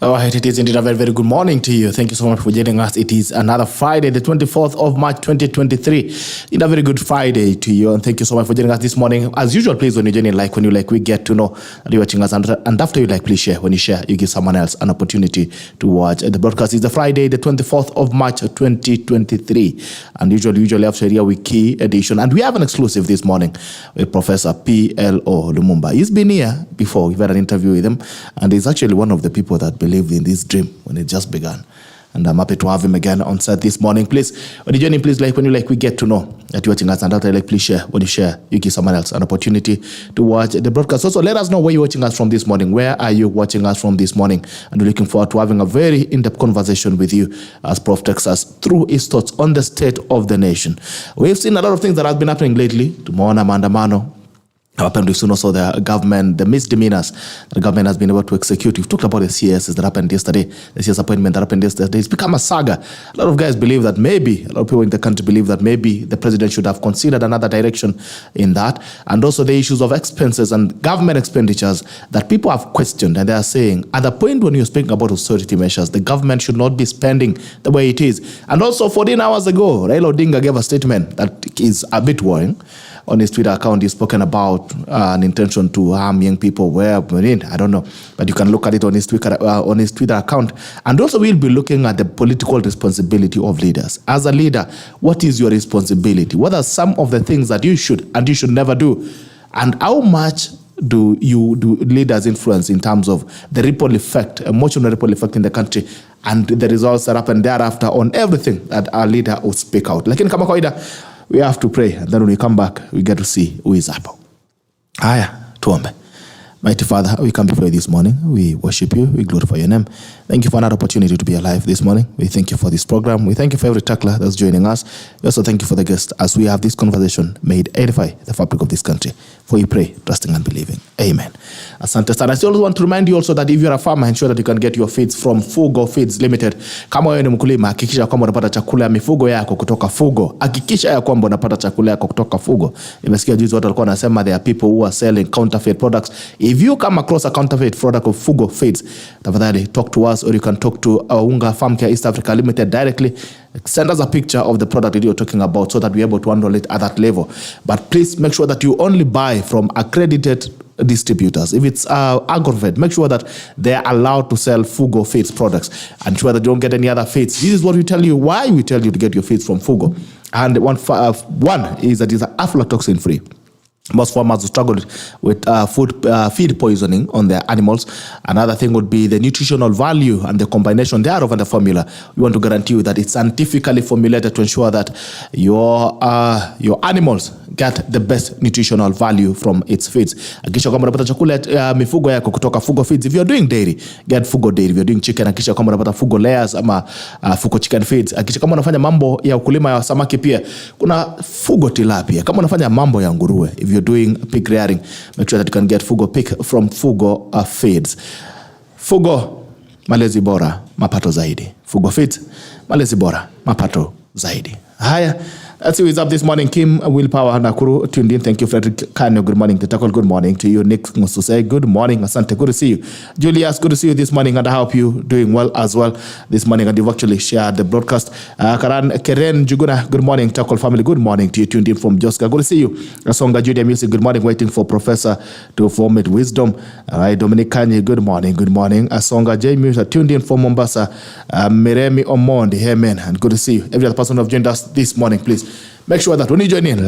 All right, it is indeed a very, very good morning to you. Thank you so much for joining us. It is another Friday, the 24th of March, 2023. In a very good Friday to you, and thank you so much for joining us this morning. As usual, please, when you join in, we get to know that you're watching us, and after you please share. When you share, you give someone else an opportunity to watch the broadcast. It's the Friday, the 24th of March, 2023, and usually after a wiki edition, and we have an exclusive this morning with Professor PLO Lumumba. He's been here before. We've had an interview with him, and he's actually one of the people that believed in this dream when it just began. And I'm happy to have him again on set this morning. Please, when you join in, please, we get to know that you're watching us, and after please share. When you share, you give someone else an opportunity to watch the broadcast. Also, let us know where you're watching us from this morning. Where are you watching us from this morning? And we're looking forward to having a very in-depth conversation with you as Prof takes us through his thoughts on the state of the nation. We've seen a lot of things that have been happening lately. Tumeona maandamano. Happened with also the government, the misdemeanors the government has been able to execute. We've talked about the CSs that happened yesterday, the CS appointment that happened yesterday. It's become a saga. A lot of guys believe that maybe, a lot of people in the country believe that maybe the president should have considered another direction in that. And also the issues of expenses and government expenditures that people have questioned, and they are saying, at the point when you're speaking about austerity measures, the government should not be spending the way it is. And also 14 hours ago, Raila Odinga gave a statement that is a bit worrying. On his Twitter account, he's spoken about an intention to harm young people. Where I don't know, but you can look at it on his Twitter account. And also, we'll be looking at the political responsibility of leaders. As a leader, what is your responsibility? What are some of the things that you should and you should never do? And how much do leaders influence in terms of the ripple effect, emotional ripple effect in the country, and the results that happen thereafter on everything that our leader will speak out? Lakini kama kawaida, we have to pray, and then when we come back, we get to see who is up. Haya, tuombe. Mighty Father, we come before you this morning. We worship you. We glorify your name. Thank you for another opportunity to be alive this morning. We thank you for this program. We thank you for every tackler that's joining us. We also thank you for the guests as we have this conversation made edify the fabric of this country. For we pray, trusting and believing. Amen. Asante sana. I still want to remind you also that if you're a farmer, ensure that you can get your feeds from Fugo Feeds Limited. Kama wewe ni mkulima, hakikisha kwamba unapata chakula ya mifugo yako kutoka Fugo. Hakikisha ya kwamba unapata chakula yako kutoka Fugo. Nimesikia juzi watu walikuwa wanasema there are people who are selling counterfeit products. If you come across a counterfeit product of Fugo Feeds, tafadhali talk to us, or you can talk to Unga Farm Care East Africa Limited directly. Send us a picture of the product that you're talking about so that we're able to handle it at that level. But please make sure that you only buy from accredited distributors. If it's Agrofed, make sure that they're allowed to sell Fugo Feeds products, and ensure that you don't get any other feeds. This is what we tell you, why we tell you to get your feeds from Fugo. And one is that it's aflatoxin free. Most farmers who struggle with feed poisoning on their animals. Another thing would be the nutritional value and the combination thereof and the formula. We want to guarantee you that it's scientifically formulated to ensure that your animals get the best nutritional value from its feeds. Hakikisha kwamba unapata chakula mifugo yako kutoka Fugo Feeds. If you're doing dairy, get Fugo Dairy. If you're doing chicken, hakikisha kwamba unapata Fugo Layers ama Fugo Chicken Feeds. Hakikisha kama unafanya mambo ya ukulima ya samaki, pia kuna Fugo Tilapia. Kama unafanya mambo ya nguruwe, if you're doing pig rearing, make sure that you can get Fugo Pig from Fugo Feeds. Fugo, malezi bora, mapato zaidi. Fugo Feeds, malezi bora, mapato zaidi. Haya, let's see who is up this morning. Kim Willpower Nakuru tuned in. Thank you, Frederick Kanyo. Good morning. Tetakol, good morning to you. Nick Mususe, good morning. Asante, good to see you. Julius, good to see you this morning, and I hope you doing well as well this morning, and you've actually shared the broadcast. Karen Juguna, good morning. Tetakol family, good morning to you. Tuned in from Joska, good to see you. Asonga Julia Music, good morning. Waiting for Professor to formate wisdom. All right, Dominic Kanye, good morning. Good morning. Asonga J Music, tuned in from Mombasa. Miremi Omondi, amen, and good to see you. Every other person who have joined us this morning, please make sure that when you join in,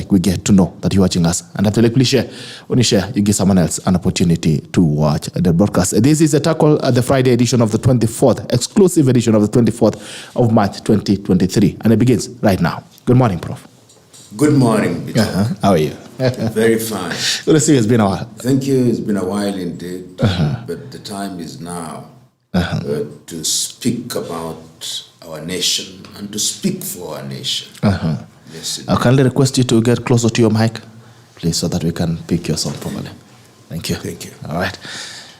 we get to know that you're watching us. And after please share. When you share, you give someone else an opportunity to watch the broadcast. This is the Tackle, the Friday edition of the 24th, exclusive edition of the 24th of March 2023. And it begins right now. Good morning, Prof. Good morning, Bitok. How are you? Very fine. Good to see you. It's been a while. Thank you. It's been a while indeed. But the time is now to speak about our nation and to speak for our nation. Yes, I kindly request you to get closer to your mic, please, so that we can pick your song properly. Thank you. Thank you. All right.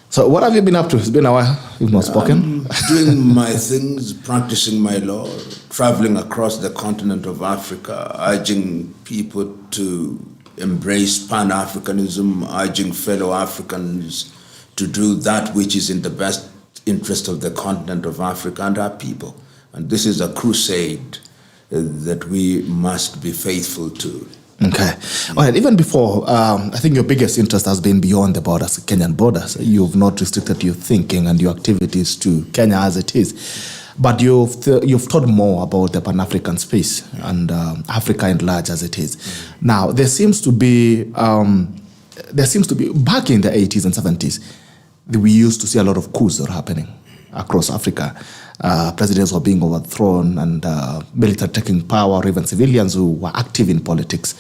So what have you been up to? It's been a while. You've not spoken. Doing my things, practicing my law, traveling across the continent of Africa, urging people to embrace Pan-Africanism, urging fellow Africans to do that which is in the best interest of the continent of Africa and our people. And this is a crusade that we must be faithful to. Okay. All right. Even before, I think your biggest interest has been beyond the borders, Kenyan borders. You've not restricted your thinking and your activities to Kenya as it is. But you've thought more about the Pan-African space and Africa at large as it is. Now, there seems to be, back in the 80s and 70s, we used to see a lot of coups that were happening across Africa. Presidents were being overthrown and military taking power, or even civilians who were active in politics.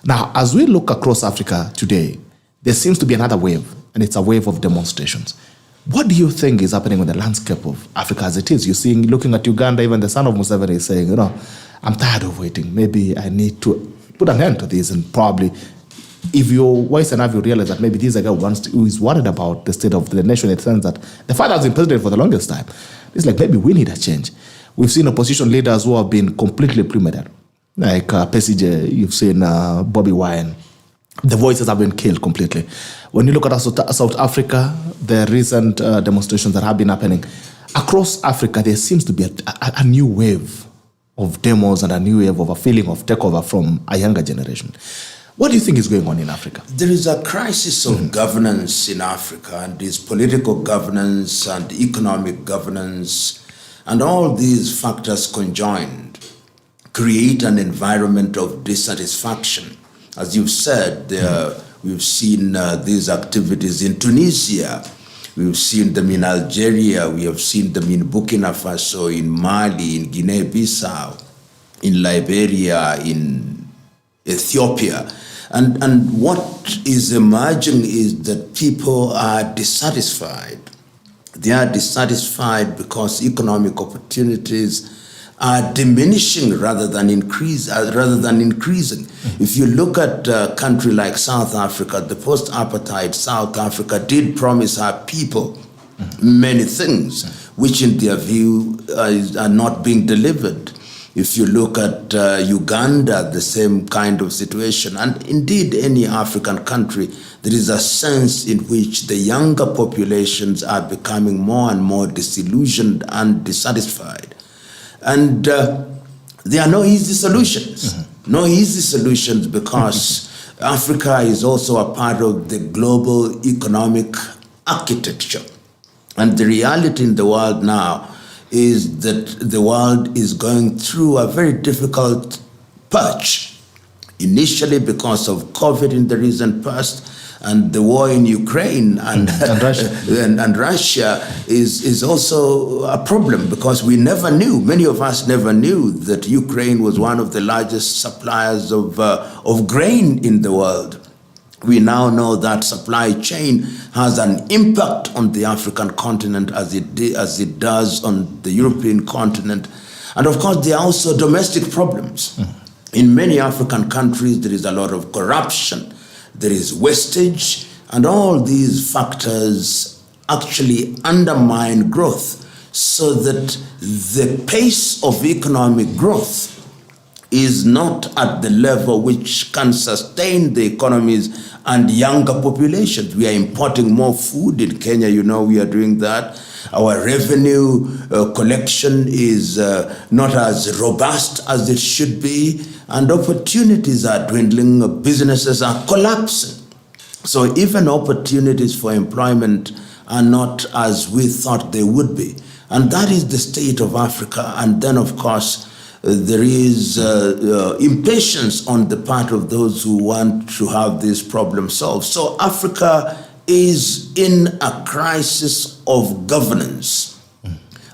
Now, as we look across Africa today, there seems to be another wave, and it's a wave of demonstrations. What do you think is happening with the landscape of Africa as it is? You're seeing, looking at Uganda, even the son of Museveni is saying, you know, I'm tired of waiting. Maybe I need to put an end to this. And probably, if you're wise enough, you realize that maybe this is a guy who is worried about the state of the nation in the sense that the father has been president for the longest time. It's like, maybe we need a change. We've seen opposition leaders who have been completely plummeted. Like PCJ, you've seen Bobby Wine. The voices have been killed completely. When you look at South Africa, the recent demonstrations that have been happening, across Africa, there seems to be a new wave of demos and a new wave of a feeling of takeover from a younger generation. What do you think is going on in Africa? There is a crisis of governance in Africa, and this political governance and economic governance, and all these factors conjoined create an environment of dissatisfaction. As you've said, we've seen these activities in Tunisia, we've seen them in Algeria, we have seen them in Burkina Faso, in Mali, in Guinea-Bissau, in Liberia, in Ethiopia. And what is emerging is that people are dissatisfied. They are dissatisfied because economic opportunities are diminishing rather than increasing. If you look at a country like South Africa, the post-apartheid South Africa did promise our people many things, which in their view are not being delivered. If you look at Uganda, the same kind of situation, and indeed any African country, there is a sense in which the younger populations are becoming more and more disillusioned and dissatisfied. And there are no easy solutions. No easy solutions because Africa is also a part of the global economic architecture. And the reality in the world now is that the world is going through a very difficult patch. Initially because of COVID in the recent past, and the war in Ukraine and Russia, and Russia is also a problem because we never knew, many of us never knew that Ukraine was one of the largest suppliers of grain in the world. We now know that supply chain has an impact on the African continent as it does on the European continent. And of course, there are also domestic problems. In many African countries, there is a lot of corruption. There is wastage, and all these factors actually undermine growth so that the pace of economic growth is not at the level which can sustain the economies and younger populations. We are importing more food in Kenya, you know, we are doing that. Our revenue collection is not as robust as it should be, and opportunities are dwindling, businesses are collapsing. So even opportunities for employment are not as we thought they would be. And that is the state of Africa. And then, of course, there is impatience on the part of those who want to have this problem solved. So Africa is in a crisis of governance.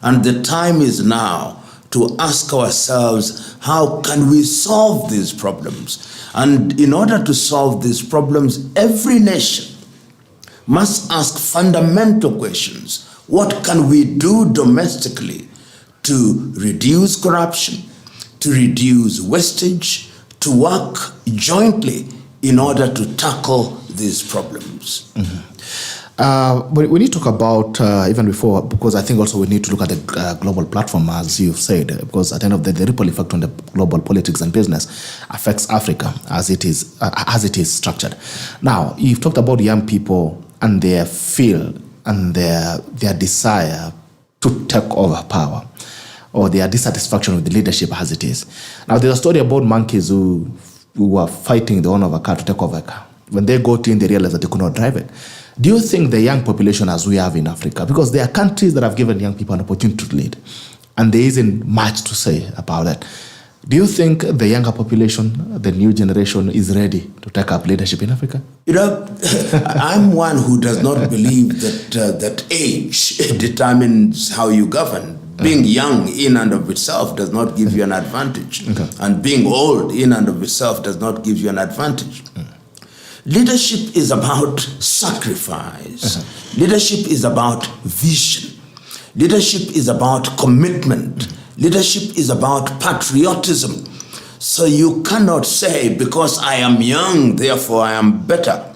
And the time is now to ask ourselves, how can we solve these problems? And in order to solve these problems, every nation must ask fundamental questions. What can we do domestically to reduce corruption, to reduce wastage, to work jointly in order to tackle these problems? When you talk about, even before, because I think also we need to look at the global platform, as you've said, because at the end of the day, the ripple effect on the global politics and business affects Africa as it is structured. Now, you've talked about young people and their feel and their desire to take over power, or their dissatisfaction with the leadership as it is. Now, there's a story about monkeys who were fighting the owner of a car to take over a car. When they got in, they realized that they could not drive it. Do you think the young population as we have in Africa, because there are countries that have given young people an opportunity to lead, and there isn't much to say about that, do you think the younger population, the new generation, is ready to take up leadership in Africa? You know, I'm one who does not believe that age determines how you govern. Being young in and of itself does not give you an advantage. Okay. And being old in and of itself does not give you an advantage. Leadership is about sacrifice. Leadership is about vision. Leadership is about commitment. Leadership is about patriotism. So you cannot say, because I am young, therefore I am better.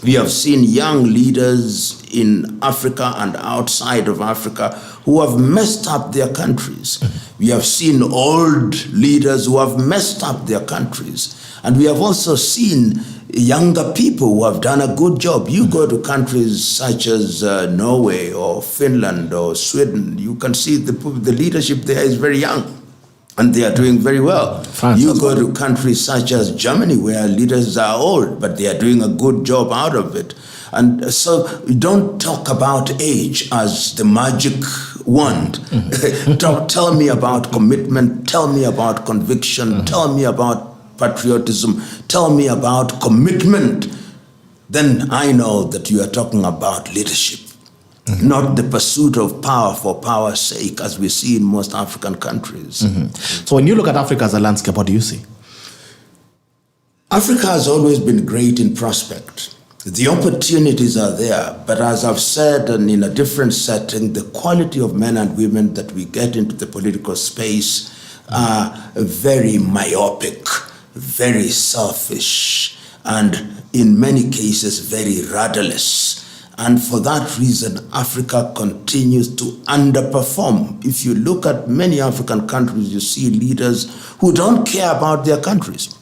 We have seen young leaders in Africa and outside of Africa who have messed up their countries. We have seen old leaders who have messed up their countries. And we have also seen younger people who have done a good job. You go to countries such as Norway or Finland or Sweden, you can see the leadership there is very young. And they are doing very well. France, you go to countries such as Germany, where leaders are old, but they are doing a good job out of it. And so don't talk about age as the magic wand. Tell me about commitment, tell me about conviction, tell me about patriotism, tell me about commitment. Then I know that you are talking about leadership. Not the pursuit of power for power's sake, as we see in most African countries. So when you look at Africa as a landscape, what do you see? Africa has always been great in prospect. The opportunities are there, but as I've said, and in a different setting, the quality of men and women that we get into the political space are very myopic, very selfish, and in many cases, very rudderless. And for that reason, Africa continues to underperform. If you look at many African countries, you see leaders who don't care about their countries.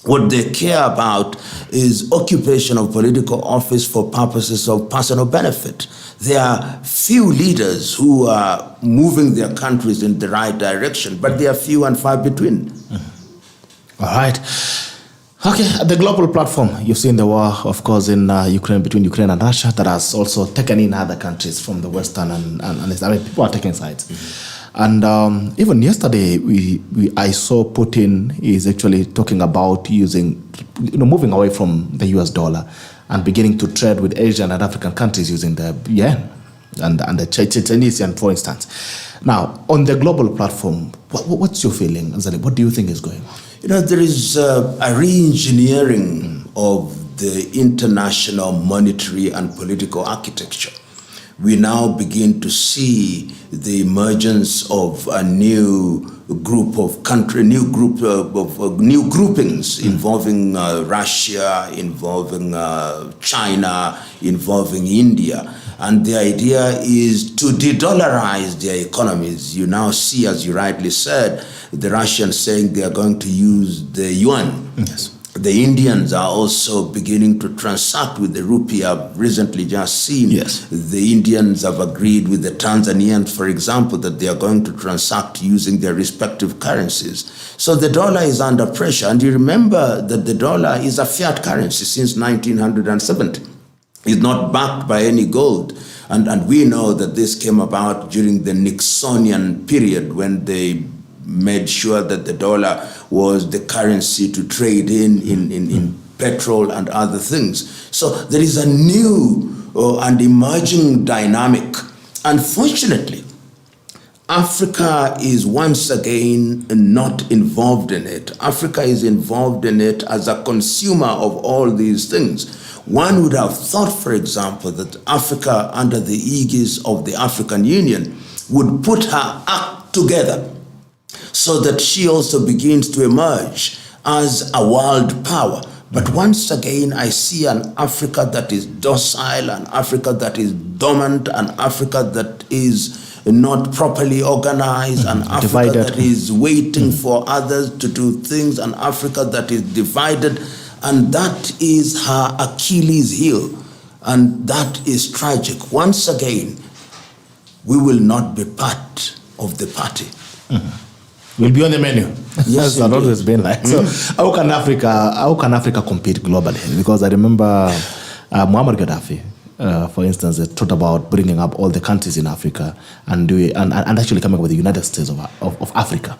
What they care about is occupation of political office for purposes of personal benefit. There are few leaders who are moving their countries in the right direction, but they are few and far between. All right. Okay, at the global platform, you've seen the war, of course, in Ukraine, between Ukraine and Russia, that has also taken in other countries from the Western and I mean, people are taking sides. And even yesterday, I saw Putin is actually talking about moving away from the US dollar and beginning to trade with Asian and African countries using the yen and the Chinese yen, for instance. Now, on the global platform, what's your feeling, Azali? What do you think is going on? You know, there is a re-engineering of the international monetary and political architecture. We now begin to see the emergence of a new group of new groupings involving Russia, involving China, involving India. And the idea is to de-dollarize their economies. You now see, as you rightly said, the Russians saying they are going to use the yuan. Yes. The Indians are also beginning to transact with the rupee. I've recently just seen the Indians have agreed with the Tanzanians, for example, that they are going to transact using their respective currencies. So the dollar is under pressure. And you remember that the dollar is a fiat currency since 1970. It's not backed by any gold. And we know that this came about during the Nixonian period when they made sure that the dollar was the currency to trade in petrol and other things. So there is a new and emerging dynamic. Unfortunately, Africa is once again not involved in it. Africa is involved in it as a consumer of all these things. One would have thought, for example, that Africa, under the aegis of the African Union, would put her act together so that she also begins to emerge as a world power. But once again, I see an Africa that is docile, an Africa that is dormant, an Africa that is not properly organized, an Africa divided, that is waiting for others to do things, an Africa that is divided. And that is her Achilles heel. And that is tragic. Once again, we will not be part of the party. Mm-hmm. We'll be on the menu. Yes, that's always been like. Mm-hmm. So how can Africa compete globally? Because I remember Muammar Gaddafi, for instance, they talked about bringing up all the countries in Africa and actually coming up with the United States of Africa.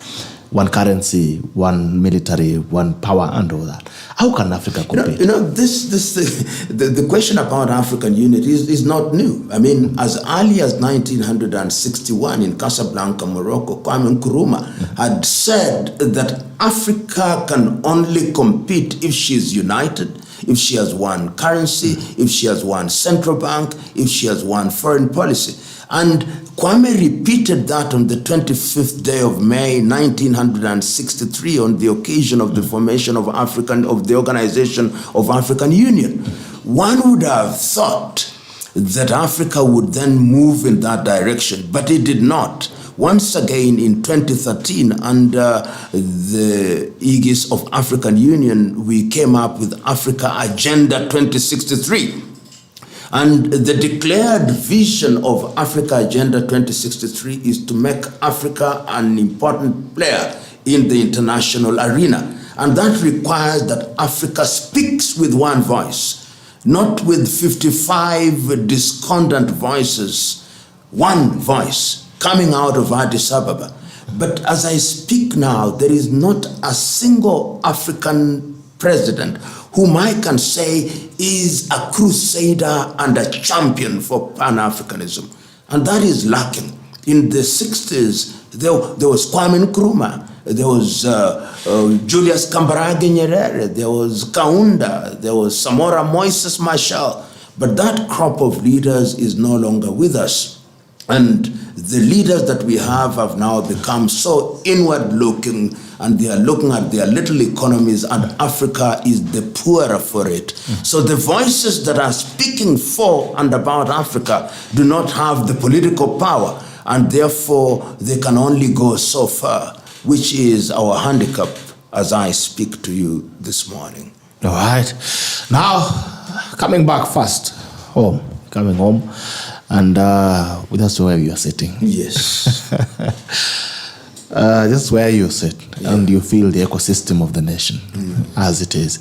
One currency, one military, one power, and all that. How can Africa compete? The question about African unity is not new. I mean, as early as 1961 in Casablanca, Morocco, Kwame Nkrumah had said that Africa can only compete if she is united, if she has one currency, if she has one central bank, if she has one foreign policy. And Kwame repeated that on the 25th day of May 1963 on the occasion of the formation of the Organization of African Union. One would have thought that Africa would then move in that direction, but it did not. Once again in 2013, under the aegis of African Union, we came up with Africa Agenda 2063. And the declared vision of Africa Agenda 2063 is to make Africa an important player in the international arena. And that requires that Africa speaks with one voice, not with 55 discordant voices, one voice coming out of Addis Ababa. But as I speak now, there is not a single African president whom I can say is a crusader and a champion for Pan-Africanism. And that is lacking. In the 60s, there was Kwame Nkrumah, there was Julius Kambarage Nyerere, there was Kaunda, there was Samora Moises Machel. But that crop of leaders is no longer with us. And the leaders that we have now become so inward-looking, and they are looking at their little economies, and Africa is the poorer for it. So the voices that are speaking for and about Africa do not have the political power, and therefore they can only go so far, which is our handicap as I speak to you this morning. All right. Now, coming back first, coming home, and that's where you are sitting. Yes. Just where you sit, and you feel the ecosystem of the nation as it is,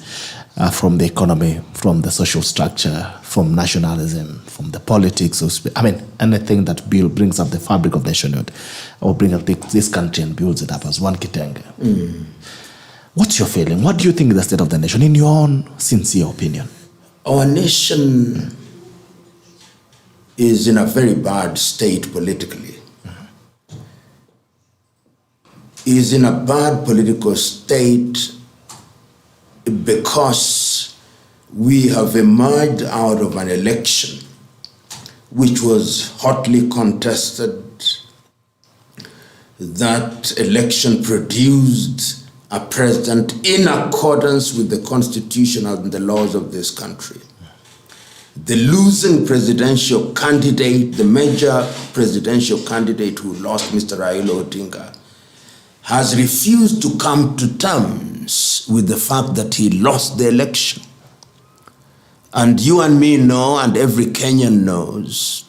from the economy, from the social structure, from nationalism, from the politics of, anything that brings up the fabric of nationhood, or bring up this country and builds it up as one kitenge. What's your feeling? What do you think is the state of the nation, in your own sincere opinion? Our nation is in a very bad state politically. Is in a bad political state because we have emerged out of an election which was hotly contested. That election produced a president in accordance with the Constitution and the laws of this country. The losing presidential candidate, the major presidential candidate who lost, Mr. Raila Odinga, has refused to come to terms with the fact that he lost the election. And you and me know, and every Kenyan knows,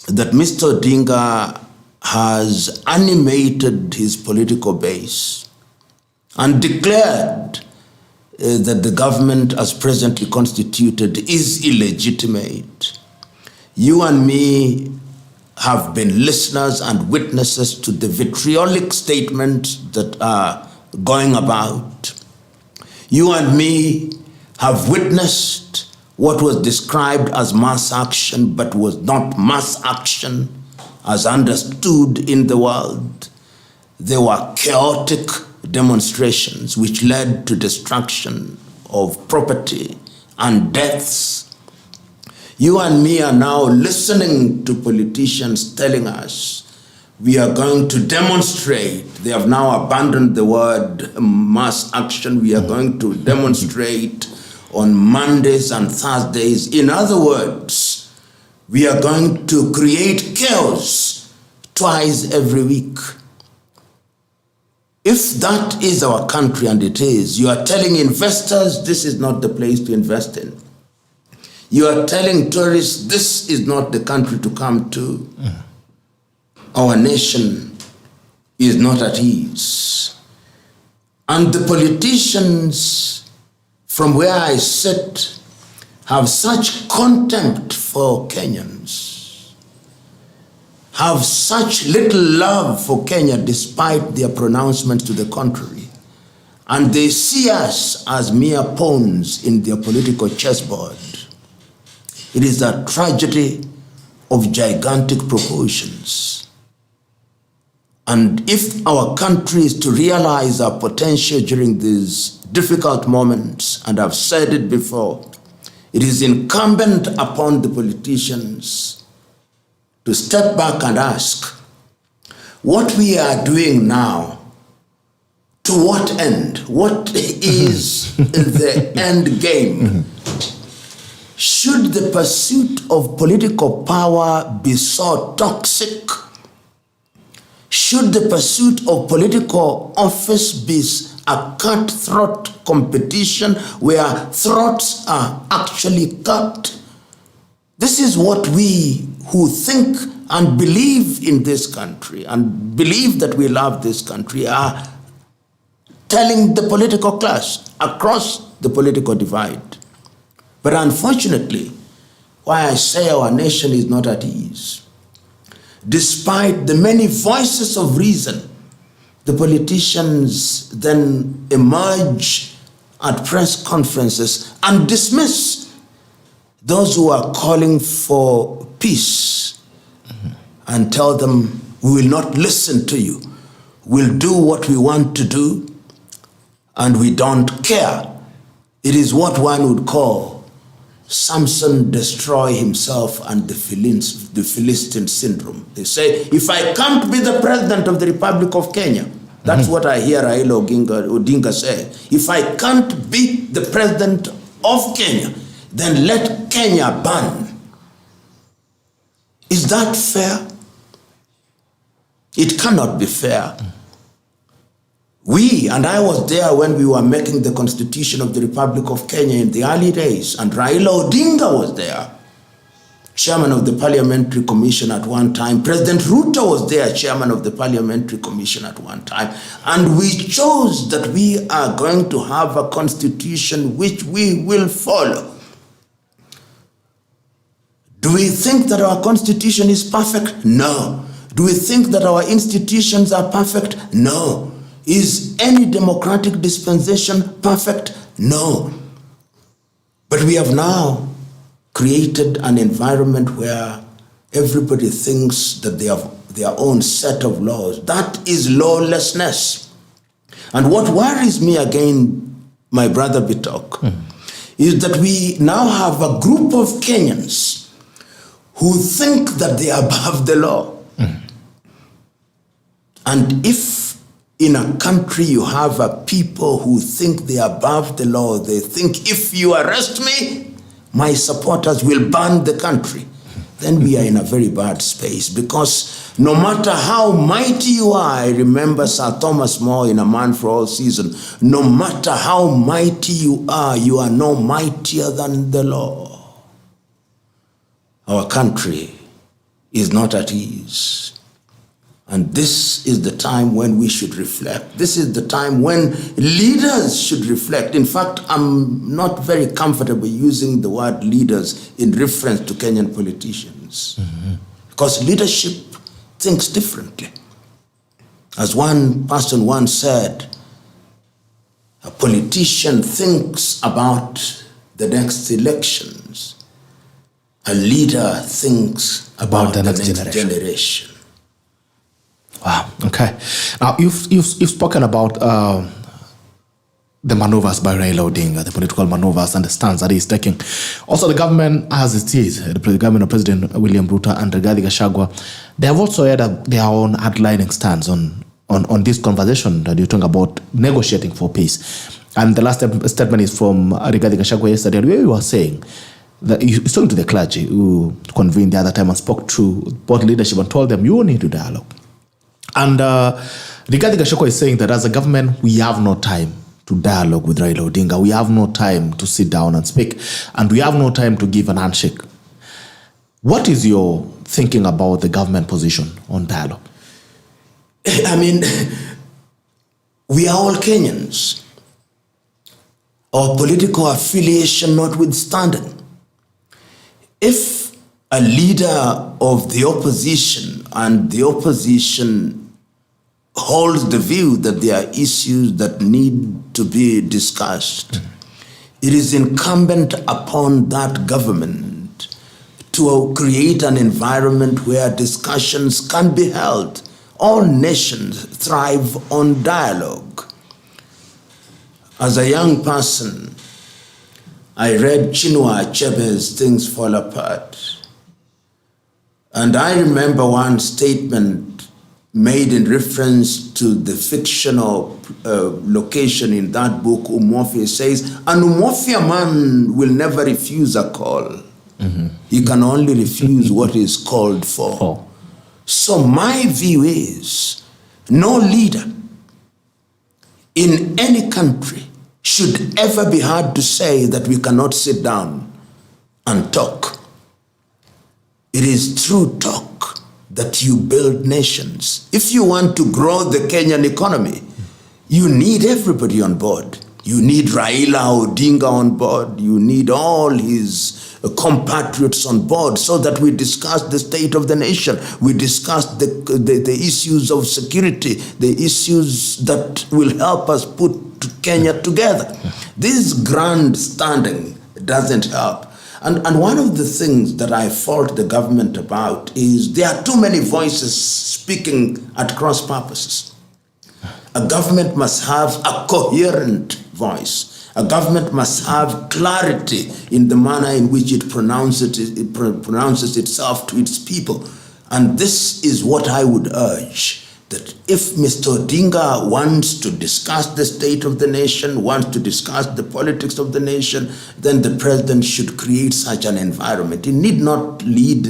that Mr. Odinga has animated his political base and declared that the government as presently constituted is illegitimate. You and me have been listeners and witnesses to the vitriolic statements that are going about. You and me have witnessed what was described as mass action, but was not mass action as understood in the world. There were chaotic demonstrations which led to destruction of property and deaths. You and me are now listening to politicians telling us we are going to demonstrate. They have now abandoned the word mass action. We are going to demonstrate on Mondays and Thursdays. In other words, we are going to create chaos twice every week. If that is our country, and it is, you are telling investors this is not the place to invest in. You are telling tourists this is not the country to come to. Our nation is not at ease. And the politicians from where I sit have such contempt for Kenyans, have such little love for Kenya despite their pronouncements to the contrary. And they see us as mere pawns in their political chessboard. It is a tragedy of gigantic proportions. And if our country is to realize our potential during these difficult moments, and I've said it before, it is incumbent upon the politicians to step back and ask, what we are doing now, to what end? What is the end game? Should the pursuit of political power be so toxic? Should the pursuit of political office be a cutthroat competition where throats are actually cut? This is what we who think and believe in this country and believe that we love this country are telling the political class across the political divide. But unfortunately, why I say our nation is not at ease, despite the many voices of reason, the politicians then emerge at press conferences and dismiss those who are calling for peace and tell them, we will not listen to you. We'll do what we want to do and we don't care. It is what one would call Samson destroy himself and the Philistine syndrome. They say, if I can't be the president of the Republic of Kenya, that's what I hear Raila Odinga say. If I can't be the president of Kenya, then let Kenya burn. Is that fair? It cannot be fair. We, and I was there when we were making the Constitution of the Republic of Kenya in the early days, and Raila Odinga was there, chairman of the Parliamentary Commission at one time. President Ruto was there, chairman of the Parliamentary Commission at one time. And we chose that we are going to have a constitution which we will follow. Do we think that our constitution is perfect? No. Do we think that our institutions are perfect? No. Is any democratic dispensation perfect? No. But we have now created an environment where everybody thinks that they have their own set of laws. That is lawlessness. And what worries me again, my brother Bitok, is that we now have a group of Kenyans who think that they are above the law. And if in a country you have a people who think they are above the law, they think if you arrest me, my supporters will burn the country, then we are in a very bad space, because no matter how mighty you are, I remember Sir Thomas More in A Man for All Seasons, no matter how mighty you are no mightier than the law. Our country is not at ease. And this is the time when we should reflect. This is the time when leaders should reflect. In fact, I'm not very comfortable using the word leaders in reference to Kenyan politicians. Because leadership thinks differently. As one person once said, a politician thinks about the next elections. A leader thinks about the next generation. Wow. Okay. Now you've spoken about the maneuvers by Raila Odinga, the political maneuvers and the stance that he's taking. Also, the government, as it is, the government of President William Ruto and Rigathi Gachagua, they have also had their own headlining stance on this conversation that you're talking about negotiating for peace. And the last statement is from Rigathi Gachagua yesterday, where we were saying that he's talking to the clergy who convened the other time and spoke to both leadership and told them, you need to dialogue. And Rigathi Gachagua is saying that as a government, we have no time to dialogue with Raila Odinga. We have no time to sit down and speak, and we have no time to give an handshake. What is your thinking about the government position on dialogue? I mean, we are all Kenyans, our political affiliation notwithstanding. If a leader of the opposition and the opposition holds the view that there are issues that need to be discussed, it is incumbent upon that government to create an environment where discussions can be held. All nations thrive on dialogue. As a young person, I read Chinua Achebe's Things Fall Apart. And I remember one statement made in reference to the fictional location in that book, Umofia. Says, an Umofia man will never refuse a call. He can only refuse what is called for. So my view is, no leader in any country should ever be heard to say that we cannot sit down and talk. It is through talk that you build nations. If you want to grow the Kenyan economy, you need everybody on board. You need Raila Odinga on board. You need all his compatriots on board so that we discuss the state of the nation. We discuss the issues of security, the issues that will help us put Kenya together. This grandstanding doesn't help. And one of the things that I fault the government about is there are too many voices speaking at cross purposes. A government must have a coherent voice. A government must have clarity in the manner in which it pronounces itself to its people. And this is what I would urge, that if Mr. Odinga wants to discuss the state of the nation, wants to discuss the politics of the nation, then the president should create such an environment. It need not lead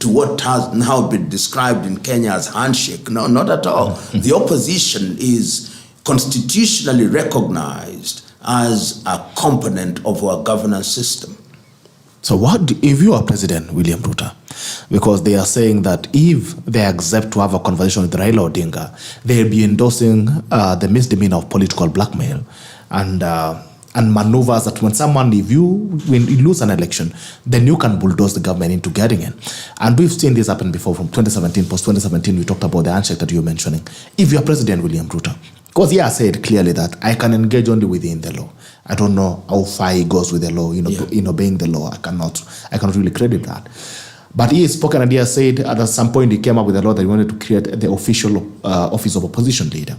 to what has now been described in Kenya as handshake. No, not at all. The opposition is constitutionally recognized as a component of our governance system. So if you are President William Ruto, because they are saying that if they accept to have a conversation with Raila Odinga, they'll be endorsing the misdemeanor of political blackmail and maneuvers that when you lose an election, then you can bulldoze the government into getting in. And we've seen this happen before from 2017, post-2017, we talked about the handshake that you're mentioning. If you're President William Ruto, because he has said clearly that I can engage only within the law. I don't know how far he goes with the law, in obeying the law. I cannot really credit that. But he has spoken and he has said at some point he came up with a law that he wanted to create the official office of opposition leader.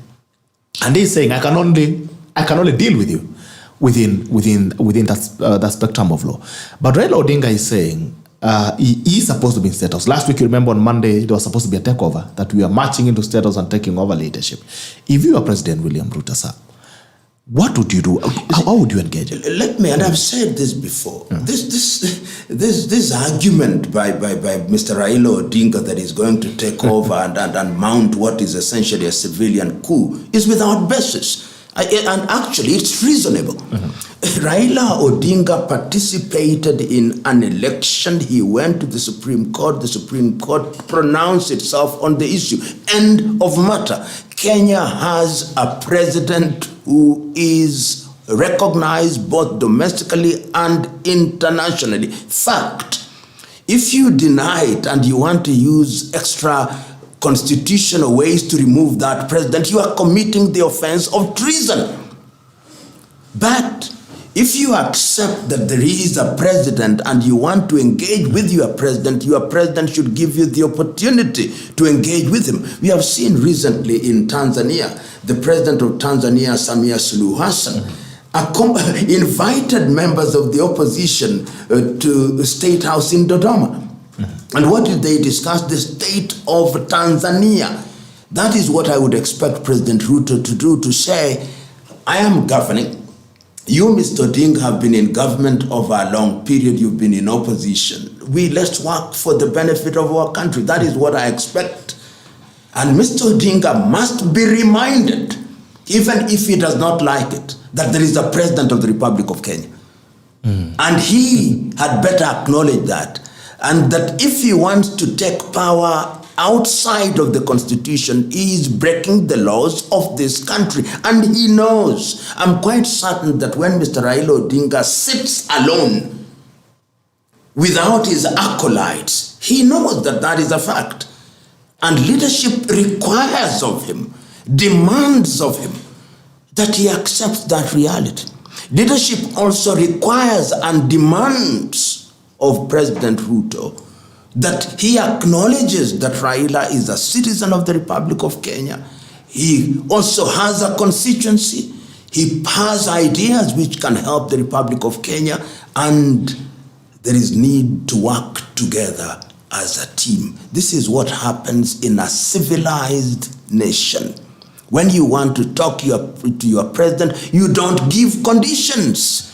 And he's saying I can only deal with you within that spectrum of law. But Raila Odinga is saying he is supposed to be in State House. Last week, you remember on Monday, there was supposed to be a takeover, that we are marching into State House and taking over leadership. If you are President William Ruto, sir, what would you do? How would you engage? Let me, and I've said this before, this argument by Mr. Raila Odinga that he's going to take over and mount what is essentially a civilian coup is without basis. And actually, it's reasonable. Raila Odinga participated in an election. He went to the Supreme Court. The Supreme Court pronounced itself on the issue. End of matter. Kenya has a president who is recognized both domestically and internationally. Fact. If you deny it and you want to use extra constitutional ways to remove that president, you are committing the offense of treason. But if you accept that there is a president and you want to engage with your president should give you the opportunity to engage with him. We have seen recently in Tanzania, the president of Tanzania, Samia Suluhu Hassan, invited members of the opposition to the State House in Dodoma. And what did they discuss? The state of Tanzania. That is what I would expect President Ruto to do, to say, I am governing. You, Mr. Odinga, have been in government over a long period. You've been in opposition. Let's work for the benefit of our country. That is what I expect. And Mr. Odinga must be reminded even if he does not like it, that there is a president of the Republic of Kenya. And he had better acknowledge that. And that if he wants to take power outside of the constitution, he is breaking the laws of this country. And he knows. I'm quite certain that when Mr. Raila Odinga sits alone without his acolytes, he knows that that is a fact. And leadership requires of him, demands of him, that he accepts that reality. Leadership also requires and demands of President Ruto that he acknowledges that Raila is a citizen of the Republic of Kenya. He also has a constituency. He has ideas which can help the Republic of Kenya, and there is need to work together as a team. This is what happens in a civilized nation. When you want to talk to your president, you don't give conditions.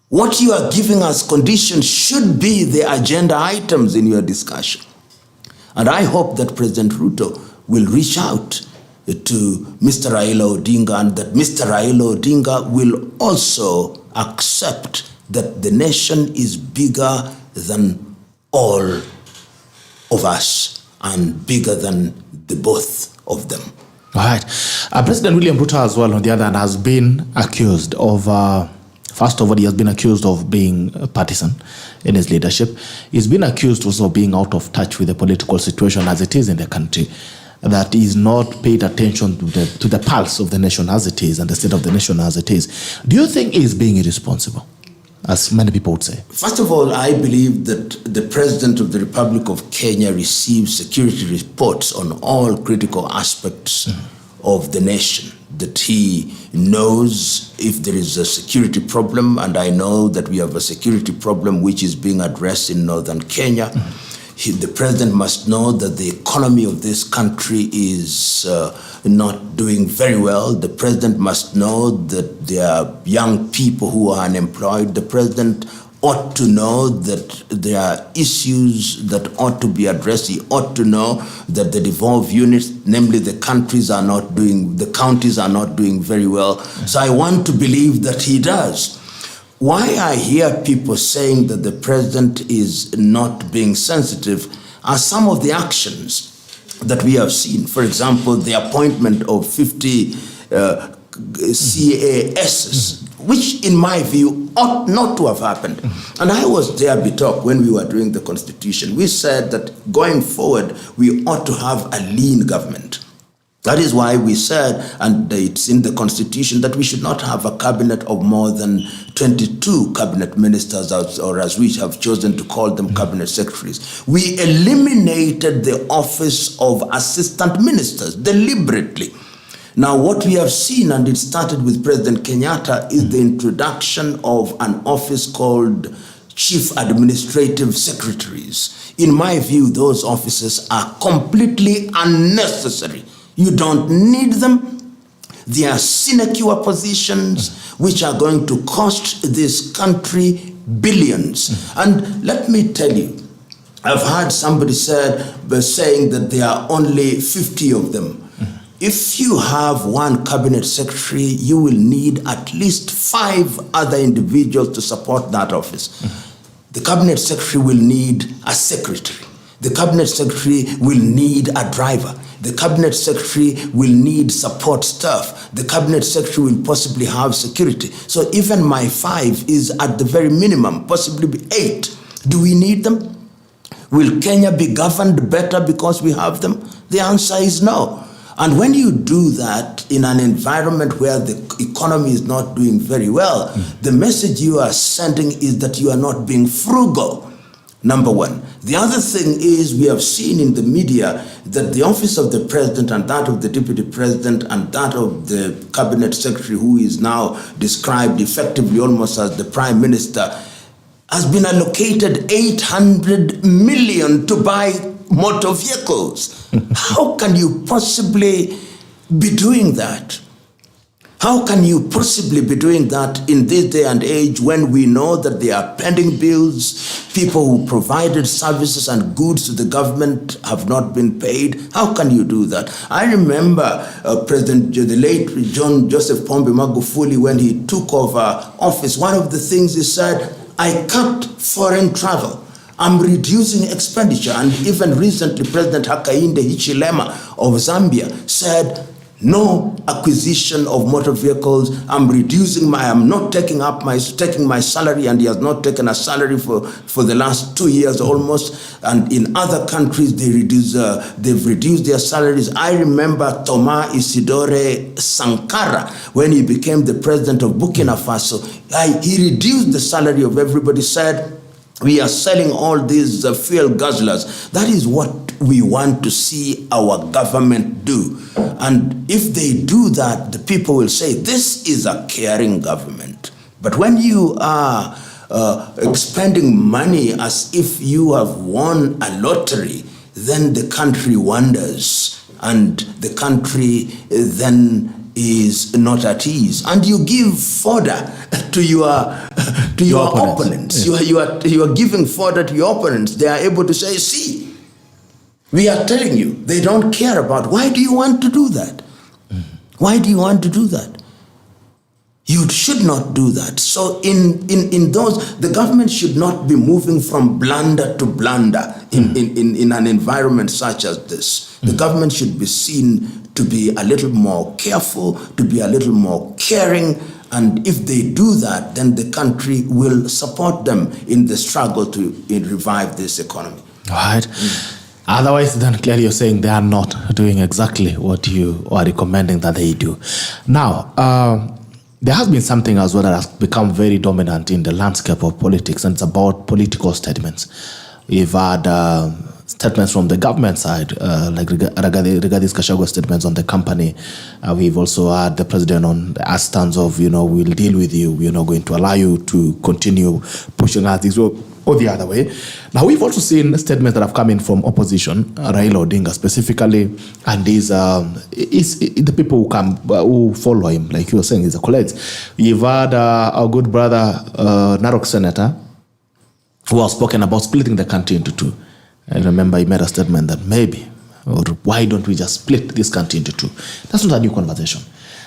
What you are giving as conditions should be the agenda items in your discussion. And I hope that President Ruto will reach out to Mr. Raila Odinga, and that Mr. Raila Odinga will also accept that the nation is bigger than all of us and bigger than the both of them. All right. President William Ruto as well, on the other hand, has been accused of, first of all, he has been accused of being partisan in his leadership. He's been accused also of being out of touch with the political situation as it is in the country, that he's not paid attention to the pulse of the nation as it is and the state of the nation as it is. Do you think he's being irresponsible, as many people would say? First of all, I believe that the President of the Republic of Kenya receives security reports on all critical aspects of the nation, that he knows if there is a security problem, and I know that we have a security problem which is being addressed in northern Kenya. The President must know that the economy of this country is not doing very well. The President must know that there are young people who are unemployed. The President ought to know that there are issues that ought to be addressed. He ought to know that the devolved units, namely the counties are not doing very well. So I want to believe that he does. Why I hear people saying that the President is not being sensitive are some of the actions that we have seen. For example, the appointment of 50 CASs, which in my view ought not to have happened. And I was there, Bitok, when we were doing the constitution. We said that going forward, we ought to have a lean government. That is why we said, and it's in the constitution, that we should not have a cabinet of more than 22 cabinet ministers, or as we have chosen to call them, cabinet secretaries. We eliminated the office of assistant ministers deliberately. Now, what we have seen, and it started with President Kenyatta, is the introduction of an office called Chief Administrative Secretaries. In my view, those offices are completely unnecessary. You don't need them. They are sinecure positions which are going to cost this country billions. And let me tell you, I've heard somebody saying that there are only 50 of them. If you have one cabinet secretary, you will need at least 5 other individuals to support that office. The cabinet secretary will need a secretary. The cabinet secretary will need a driver. The cabinet secretary will need support staff. The cabinet secretary will possibly have security. So even my 5 is at the very minimum, possibly 8. Do we need them? Will Kenya be governed better because we have them? The answer is no. And when you do that in an environment where the economy is not doing very well, the message you are sending is that you are not being frugal. Number one. The other thing is, we have seen in the media that the office of the president and that of the deputy president and that of the cabinet secretary, who is now described effectively almost as the prime minister, has been allocated 800 million to buy motor vehicles. How can you possibly be doing that? How can you possibly be doing that in this day and age when we know that there are pending bills, people who provided services and goods to the government have not been paid? How can you do that? I remember the late John Joseph Pombe Magufuli, when he took over office, one of the things he said, I cut foreign travel. I'm reducing expenditure. And even recently, President Hakainde Hichilema of Zambia said, no acquisition of motor vehicles. I'm not taking my salary, and he has not taken a salary for the last 2 years almost. And in other countries, they've reduced their salaries. I remember Thomas Isidore Sankara, when he became the president of Burkina Faso, he reduced the salary of everybody, said, we are selling all these fuel guzzlers. That is what we want to see our government do. And if they do that, the people will say, this is a caring government. But when you are expending money as if you have won a lottery, then the country wanders, and the country then is not at ease, and you give fodder to your opponents. Yeah. You are giving fodder to your opponents. They are able to say, see, we are telling you, they don't care about. Why do you want to do that? Why do you want to do that? You should not do that. So in those, the government should not be moving from blunder to blunder in an environment such as this. The government should be seen to be a little more careful, to be a little more caring, and if they do that, then the country will support them in the struggle to revive this economy. All right. Otherwise, then clearly you're saying they are not doing exactly what you are recommending that they do. Now, there has been something as well that has become very dominant in the landscape of politics, and it's about political statements. We've had statements from the government side, like Rigathi Gachagua statements on the company. We've also had the president on the stance of, we'll deal with you. We're not going to allow you to continue pushing us this way or the other way. Now, we've also seen statements that have come in from opposition, Raila Odinga specifically, and the people who follow him, like you were saying, his colleagues. We've had our good brother, Narok Senator, who has spoken about splitting the country into two. I remember he made a statement that maybe, or why don't we just split this country into two? That's not a new conversation.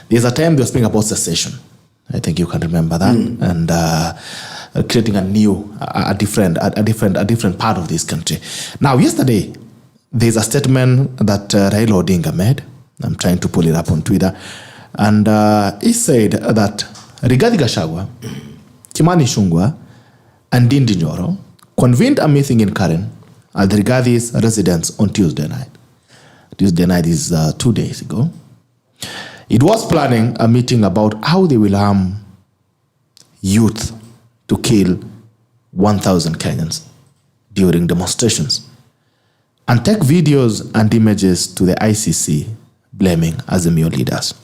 There's a time they were speaking about secession. I think you can remember that. And creating a different part of this country. Now, yesterday, there's a statement that Raila Odinga made. I'm trying to pull it up on Twitter. And he said that Rigathi Gachagua, Kimani Ichung'wah, and Ndindi Nyoro convened a meeting in Karen at the Rigathi's residence on Tuesday night. Tuesday night is 2 days ago. It was planning a meeting about how they will arm youth to kill 1,000 Kenyans during demonstrations, and take videos and images to the ICC blaming Azimio leaders.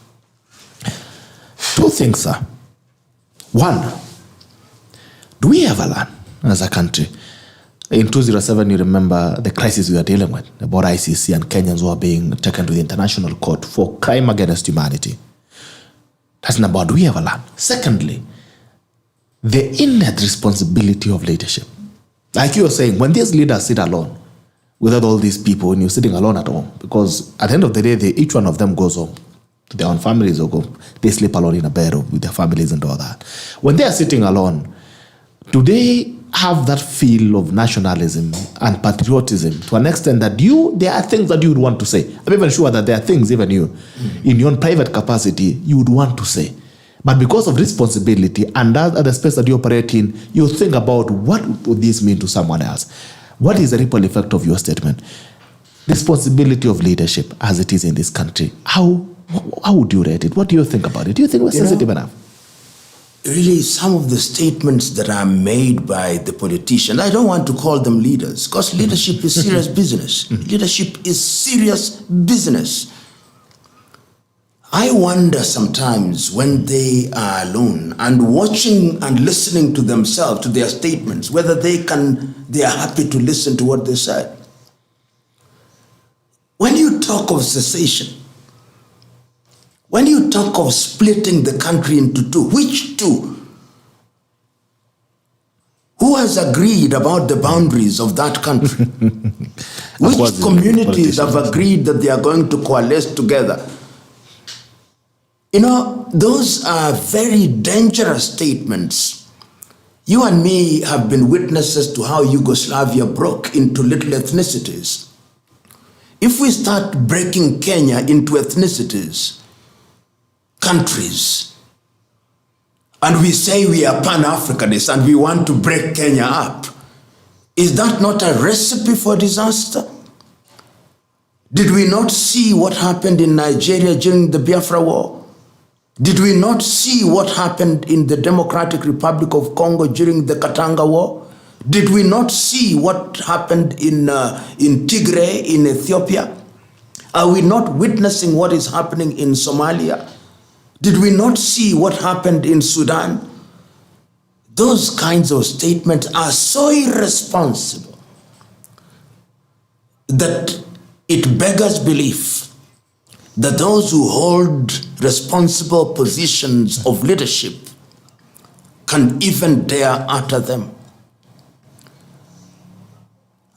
Two things, sir. One, do we ever learn as a country? In 2007, you remember the crisis we are dealing with about ICC and Kenyans who are being taken to the International Court for crime against humanity. That's number one. Do we ever learn? Secondly, the innate responsibility of leadership. Like you were saying, when these leaders sit alone without all these people, and you're sitting alone at home, because at the end of the day, each one of them goes home to their own families, or they sleep alone in a bed with their families and all that. When they are sitting alone, do they have that feel of nationalism and patriotism to an extent that there are things that you would want to say? I'm even sure that there are things even you, in your own private capacity, you would want to say. But because of responsibility and the space that you operate in, you think about what would this mean to someone else? What is the ripple effect of your statement? Responsibility of leadership as it is in this country. How would you rate it? What do you think about it? Do you think we're sensitive enough? Really, some of the statements that are made by the politicians, I don't want to call them leaders, because leadership is serious business. Leadership is serious business. I wonder sometimes when they are alone and watching and listening to themselves, to their statements, whether they are happy to listen to what they said. When you talk of cessation, When you talk of splitting the country into two, which two? Who has agreed about the boundaries of that country? Which communities have agreed that they are going to coalesce together? You know, those are very dangerous statements. You and me have been witnesses to how Yugoslavia broke into little ethnicities. If we start breaking Kenya into ethnicities, countries, and we say we are Pan-Africanists and we want to break Kenya up, is that not a recipe for disaster? Did we not see what happened in Nigeria during the Biafra War? Did we not see what happened in the Democratic Republic of Congo during the Katanga War? Did we not see what happened in Tigray in Ethiopia? Are we not witnessing what is happening in Somalia? Did we not see what happened in Sudan? Those kinds of statements are so irresponsible that it beggars belief that those who hold responsible positions of leadership can even dare utter them.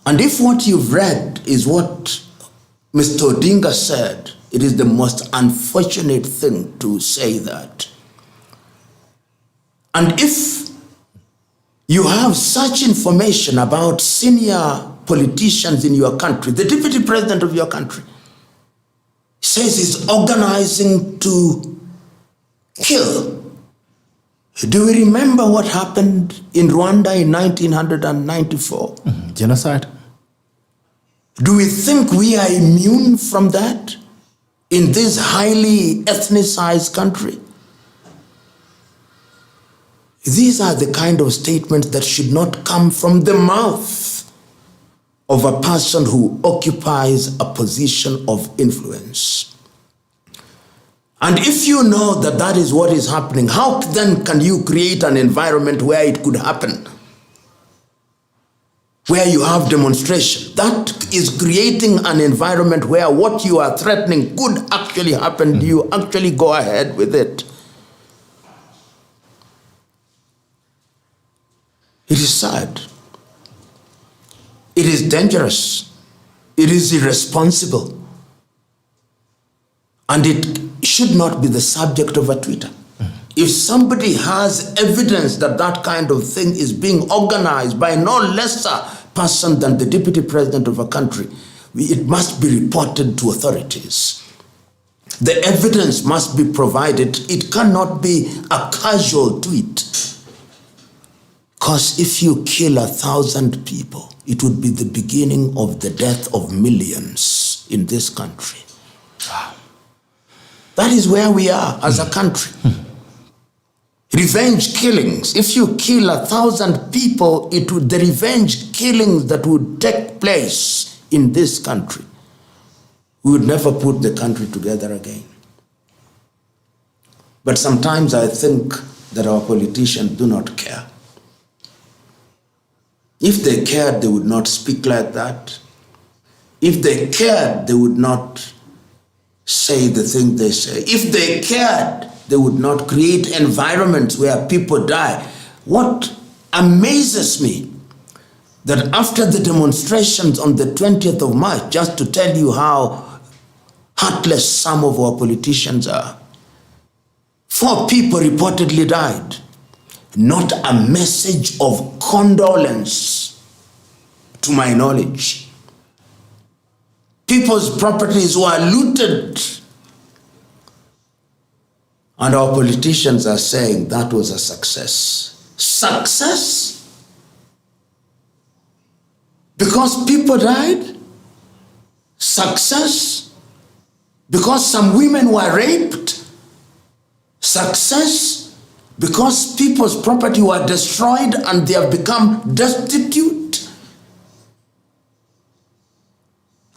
And if what you've read is what Mr. Odinga said, it is the most unfortunate thing to say that. And if you have such information about senior politicians in your country, the deputy president of your country says he's organizing to kill. Do we remember what happened in Rwanda in 1994? Genocide. Do we think we are immune from that in this highly ethnicized country? These are the kind of statements that should not come from the mouth of a person who occupies a position of influence. And if you know that that is what is happening, how then can you create an environment where it could happen? Where you have demonstration. That is creating an environment where what you are threatening could actually happen. You actually go ahead with it. It is sad. It is dangerous. It is irresponsible. And it should not be the subject of a Twitter. If somebody has evidence that that kind of thing is being organized by no lesser person than the deputy president of a country, it must be reported to authorities. The evidence must be provided. It cannot be a casual tweet. Because if you kill 1,000 people, it would be the beginning of the death of millions in this country. That is where we are as a country. Revenge killings. If you kill 1,000 people, it would the revenge killings that would take place in this country. We would never put the country together again. But sometimes I think that our politicians do not care. If they cared, they would not speak like that. If they cared, they would not say the thing they say. If they cared, they would not create environments where people die. What amazes me, that after the demonstrations on the 20th of March, just to tell you how heartless some of our politicians are, 4 people reportedly died. Not a message of condolence, to my knowledge. People's properties were looted. And our politicians are saying that was a success. Success? Because people died? Success? Because some women were raped? Success? Because people's property were destroyed and they have become destitute?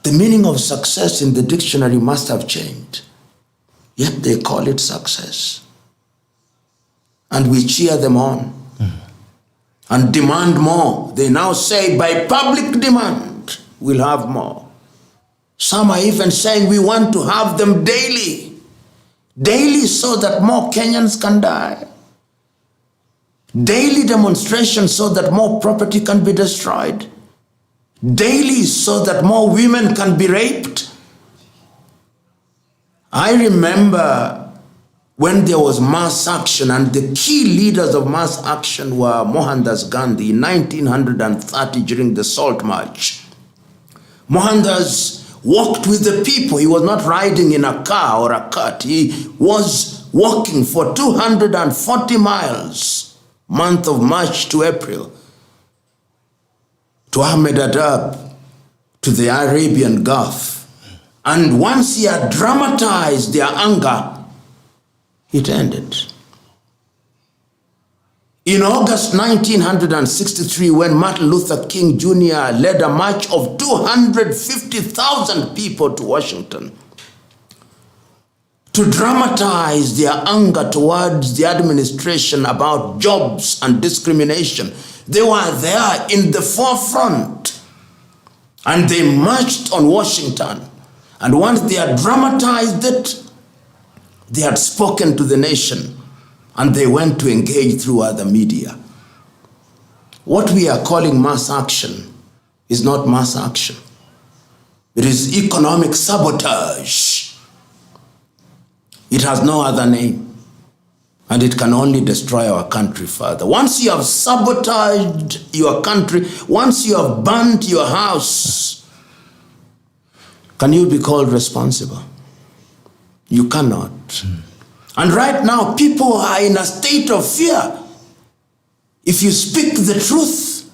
The meaning of success in the dictionary must have changed. Yet they call it success. And we cheer them on and demand more. They now say by public demand, we'll have more. Some are even saying we want to have them daily. daily so that more Kenyans can die, daily demonstrations so that more property can be destroyed, daily so that more women can be raped. I remember when there was mass action, and the key leaders of mass action were Mohandas Gandhi in 1930 during the Salt March. Mohandas walked with the people. He was not riding in a car or a cart. He was walking for 240 miles, month of March to April, to Ahmedabad, to the Arabian Gulf. And once he had dramatized their anger, it ended. In August 1963, when Martin Luther King Jr. led a march of 250,000 people to Washington to dramatize their anger towards the administration about jobs and discrimination, they were there in the forefront, and they marched on Washington. And once they had dramatized it, they had spoken to the nation, and they went to engage through other media. What we are calling mass action is not mass action. It is economic sabotage. It has no other name, and it can only destroy our country further. Once you have sabotaged your country, once you have burnt your house, can you be called responsible? You cannot. And right now, people are in a state of fear. If you speak the truth,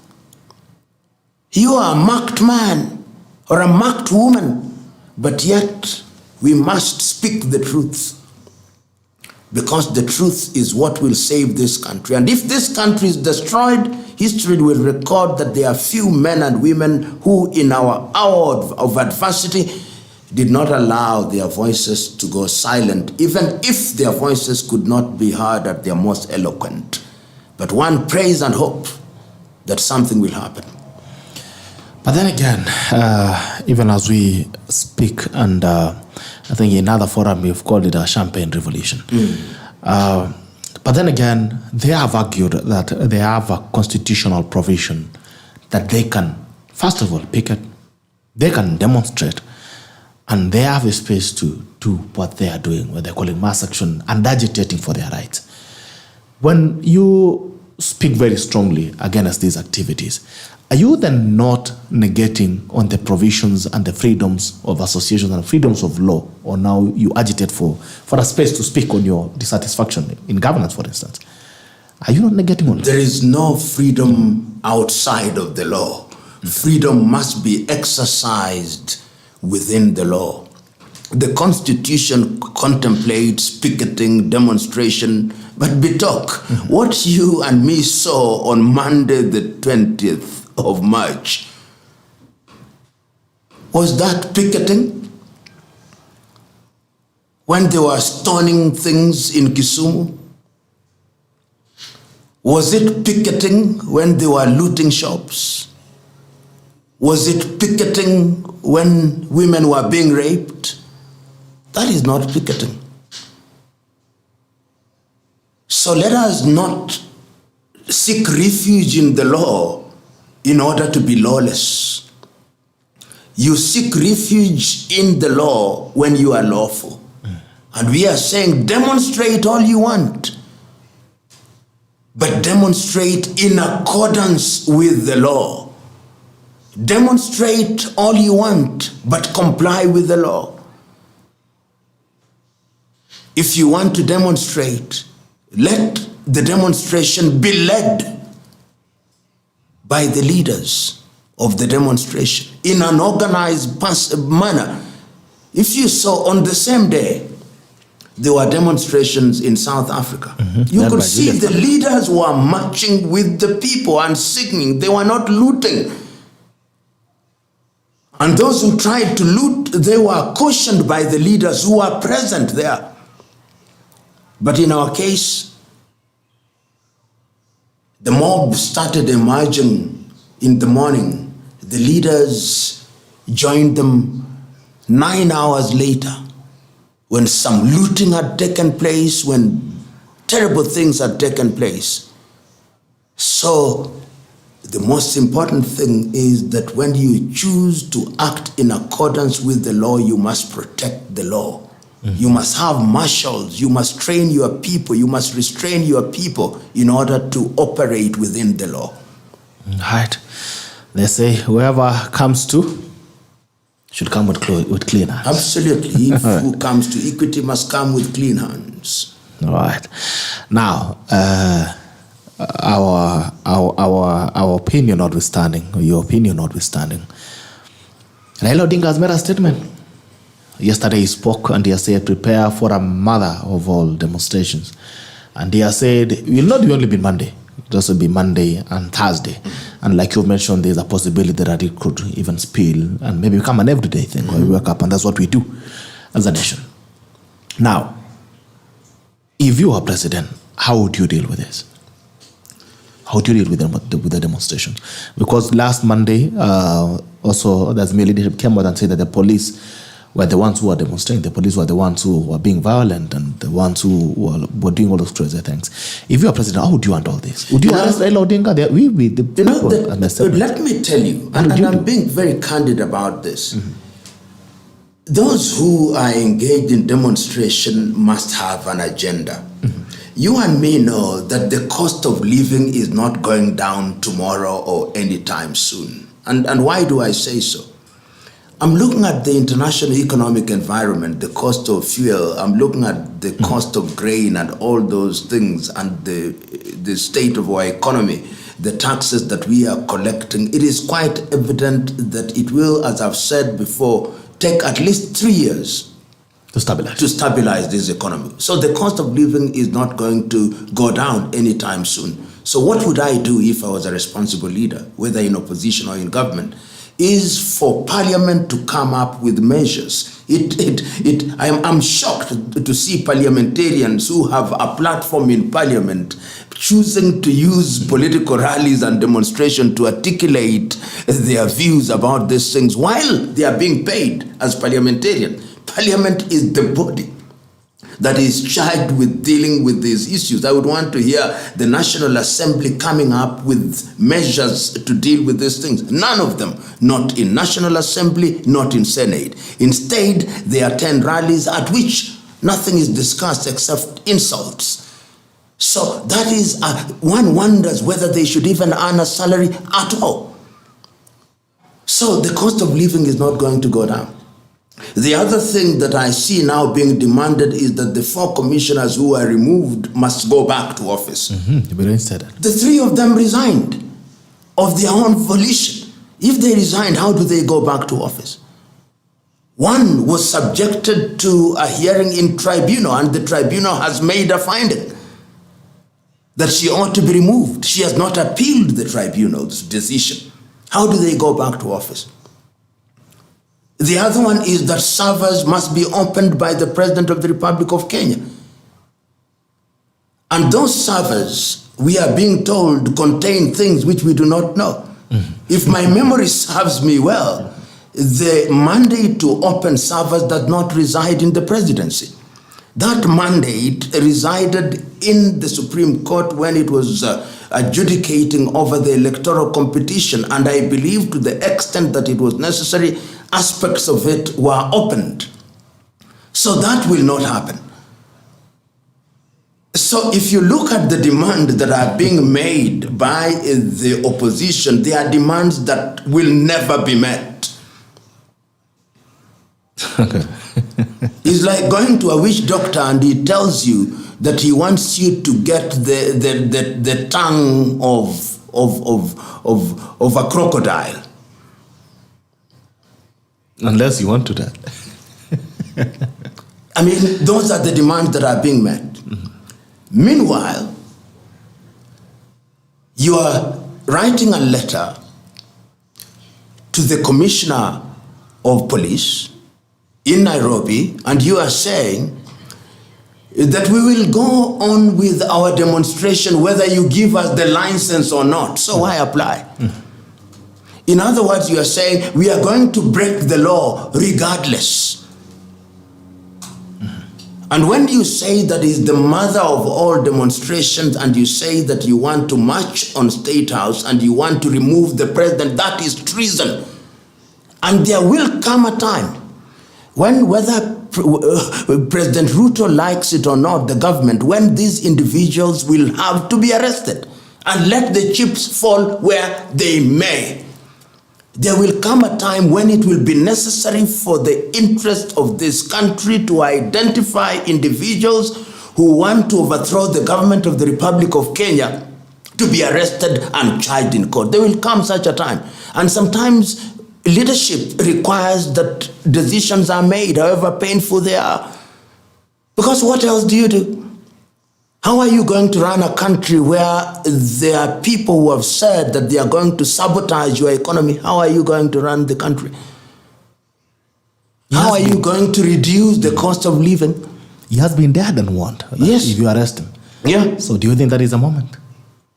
you are a marked man or a marked woman, but yet we must speak the truth, because the truth is what will save this country. And if this country is destroyed, history will record that there are few men and women who, in our hour of adversity, did not allow their voices to go silent, even if their voices could not be heard at their most eloquent. But one prays and hope that something will happen. But then again, even as we speak, and I think in another forum we've called it a champagne revolution. But then again, they have argued that they have a constitutional provision that they can, first of all, picket, they can demonstrate, and they have a space to do what they are doing, what they're calling mass action and agitating for their rights. When you speak very strongly against these activities, are you then not negating on the provisions and the freedoms of association and freedoms of law, or now you agitate for a space to speak on your dissatisfaction in governance, for instance? Are you not negating on that? There is no freedom outside of the law. Freedom must be exercised within the law. The Constitution contemplates picketing, demonstration, but Bitok, what you and me saw on Monday the 20th of March, was that picketing? When they were stoning things in Kisumu? Was it picketing when they were looting shops? Was it picketing when women were being raped? That is not picketing. So let us not seek refuge in the law in order to be lawless. You seek refuge in the law when you are lawful. And we are saying, demonstrate all you want, but demonstrate in accordance with the law. Demonstrate all you want, but comply with the law. If you want to demonstrate, let the demonstration be led by the leaders of the demonstration in an organized manner. If you saw on the same day, there were demonstrations in South Africa. You could see the leaders were marching with the people and singing. They were not looting. And those who tried to loot, they were cautioned by the leaders who were present there. But in our case, the mob started emerging in the morning. The leaders joined them 9 hours later when some looting had taken place, when terrible things had taken place. So the most important thing is that when you choose to act in accordance with the law, you must protect the law. You must have marshals, you must train your people, you must restrain your people in order to operate within the law. Right. They say whoever comes to should come with clean hands. Absolutely. If who comes to equity must come with clean hands. All right. Now, our opinion notwithstanding, or your opinion notwithstanding, Raila Odinga has made a statement. Yesterday he spoke and he said, prepare for a mother of all demonstrations. And he has said, it will not only be Monday. It will also be Monday and Thursday. And like you mentioned, there's a possibility that it could even spill and maybe become an everyday thing where we wake up, and that's what we do as a nation. Now, if you are president, how would you deal with this? How do you deal with the demonstrations? Because last Monday, also the Azimio leadership came out and said that the police were the ones who were demonstrating. The police were the ones who were being violent and the ones who were doing all those crazy things. If you are president, how would you handle this? Would you arrest Raila Odinga? Let me tell you, and I'm being very candid about this. Those who are engaged in demonstration must have an agenda. You and me know that the cost of living is not going down tomorrow or anytime soon. And why do I say so? I'm looking at the international economic environment, the cost of fuel. I'm looking at the cost of grain and all those things, and the state of our economy, the taxes that we are collecting. It is quite evident that it will, as I've said before, take at least 3 years to stabilize this economy. So the cost of living is not going to go down anytime soon. So what would I do if I was a responsible leader, whether in opposition or in government? Is for Parliament to come up with measures. I'm shocked to see parliamentarians who have a platform in Parliament choosing to use political rallies and demonstration to articulate their views about these things while they are being paid as parliamentarians. Parliament is the body that is charged with dealing with these issues. I would want to hear the National Assembly coming up with measures to deal with these things. None of them, not in National Assembly, not in Senate. Instead, they attend rallies at which nothing is discussed except insults. So that is, one wonders whether they should even earn a salary at all. So the cost of living is not going to go down. The other thing that I see now being demanded is that the 4 commissioners who are removed must go back to office. The 3 of them resigned of their own volition. If they resigned, how do they go back to office? One was subjected to a hearing in tribunal, and the tribunal has made a finding that she ought to be removed. She has not appealed the tribunal's decision. How do they go back to office? The other one is that servers must be opened by the President of the Republic of Kenya. And those servers, we are being told, contain things which we do not know. If my memory serves me well, the mandate to open servers does not reside in the presidency. That mandate resided in the Supreme Court when it was adjudicating over the electoral competition, and I believe to the extent that it was necessary, aspects of it were opened. So that will not happen. So if you look at the demands that are being made by the opposition, they are demands that will never be met. It's like going to a witch doctor and he tells you that he wants you to get the tongue of a crocodile. Unless you want to that. I mean, those are the demands that are being met. Meanwhile, you are writing a letter to the Commissioner of Police in Nairobi, and you are saying that we will go on with our demonstration whether you give us the license or not. So why apply? In other words, you are saying we are going to break the law regardless. And when you say that is the mother of all demonstrations, and you say that you want to march on State House and you want to remove the president, that is treason. And there will come a time when, whether President Ruto likes it or not, the government, when these individuals will have to be arrested and let the chips fall where they may. There will come a time when it will be necessary for the interest of this country to identify individuals who want to overthrow the government of the Republic of Kenya to be arrested and charged in court. There will come such a time. And sometimes leadership requires that decisions are made, however painful they are. Because what else do you do? How are you going to run a country where there are people who have said that they are going to sabotage your economy? How are you going to run the country? How are you going to reduce the cost of living? He has been dead and warned. Yes. If you arrest him. Yeah. So do you think that is a moment?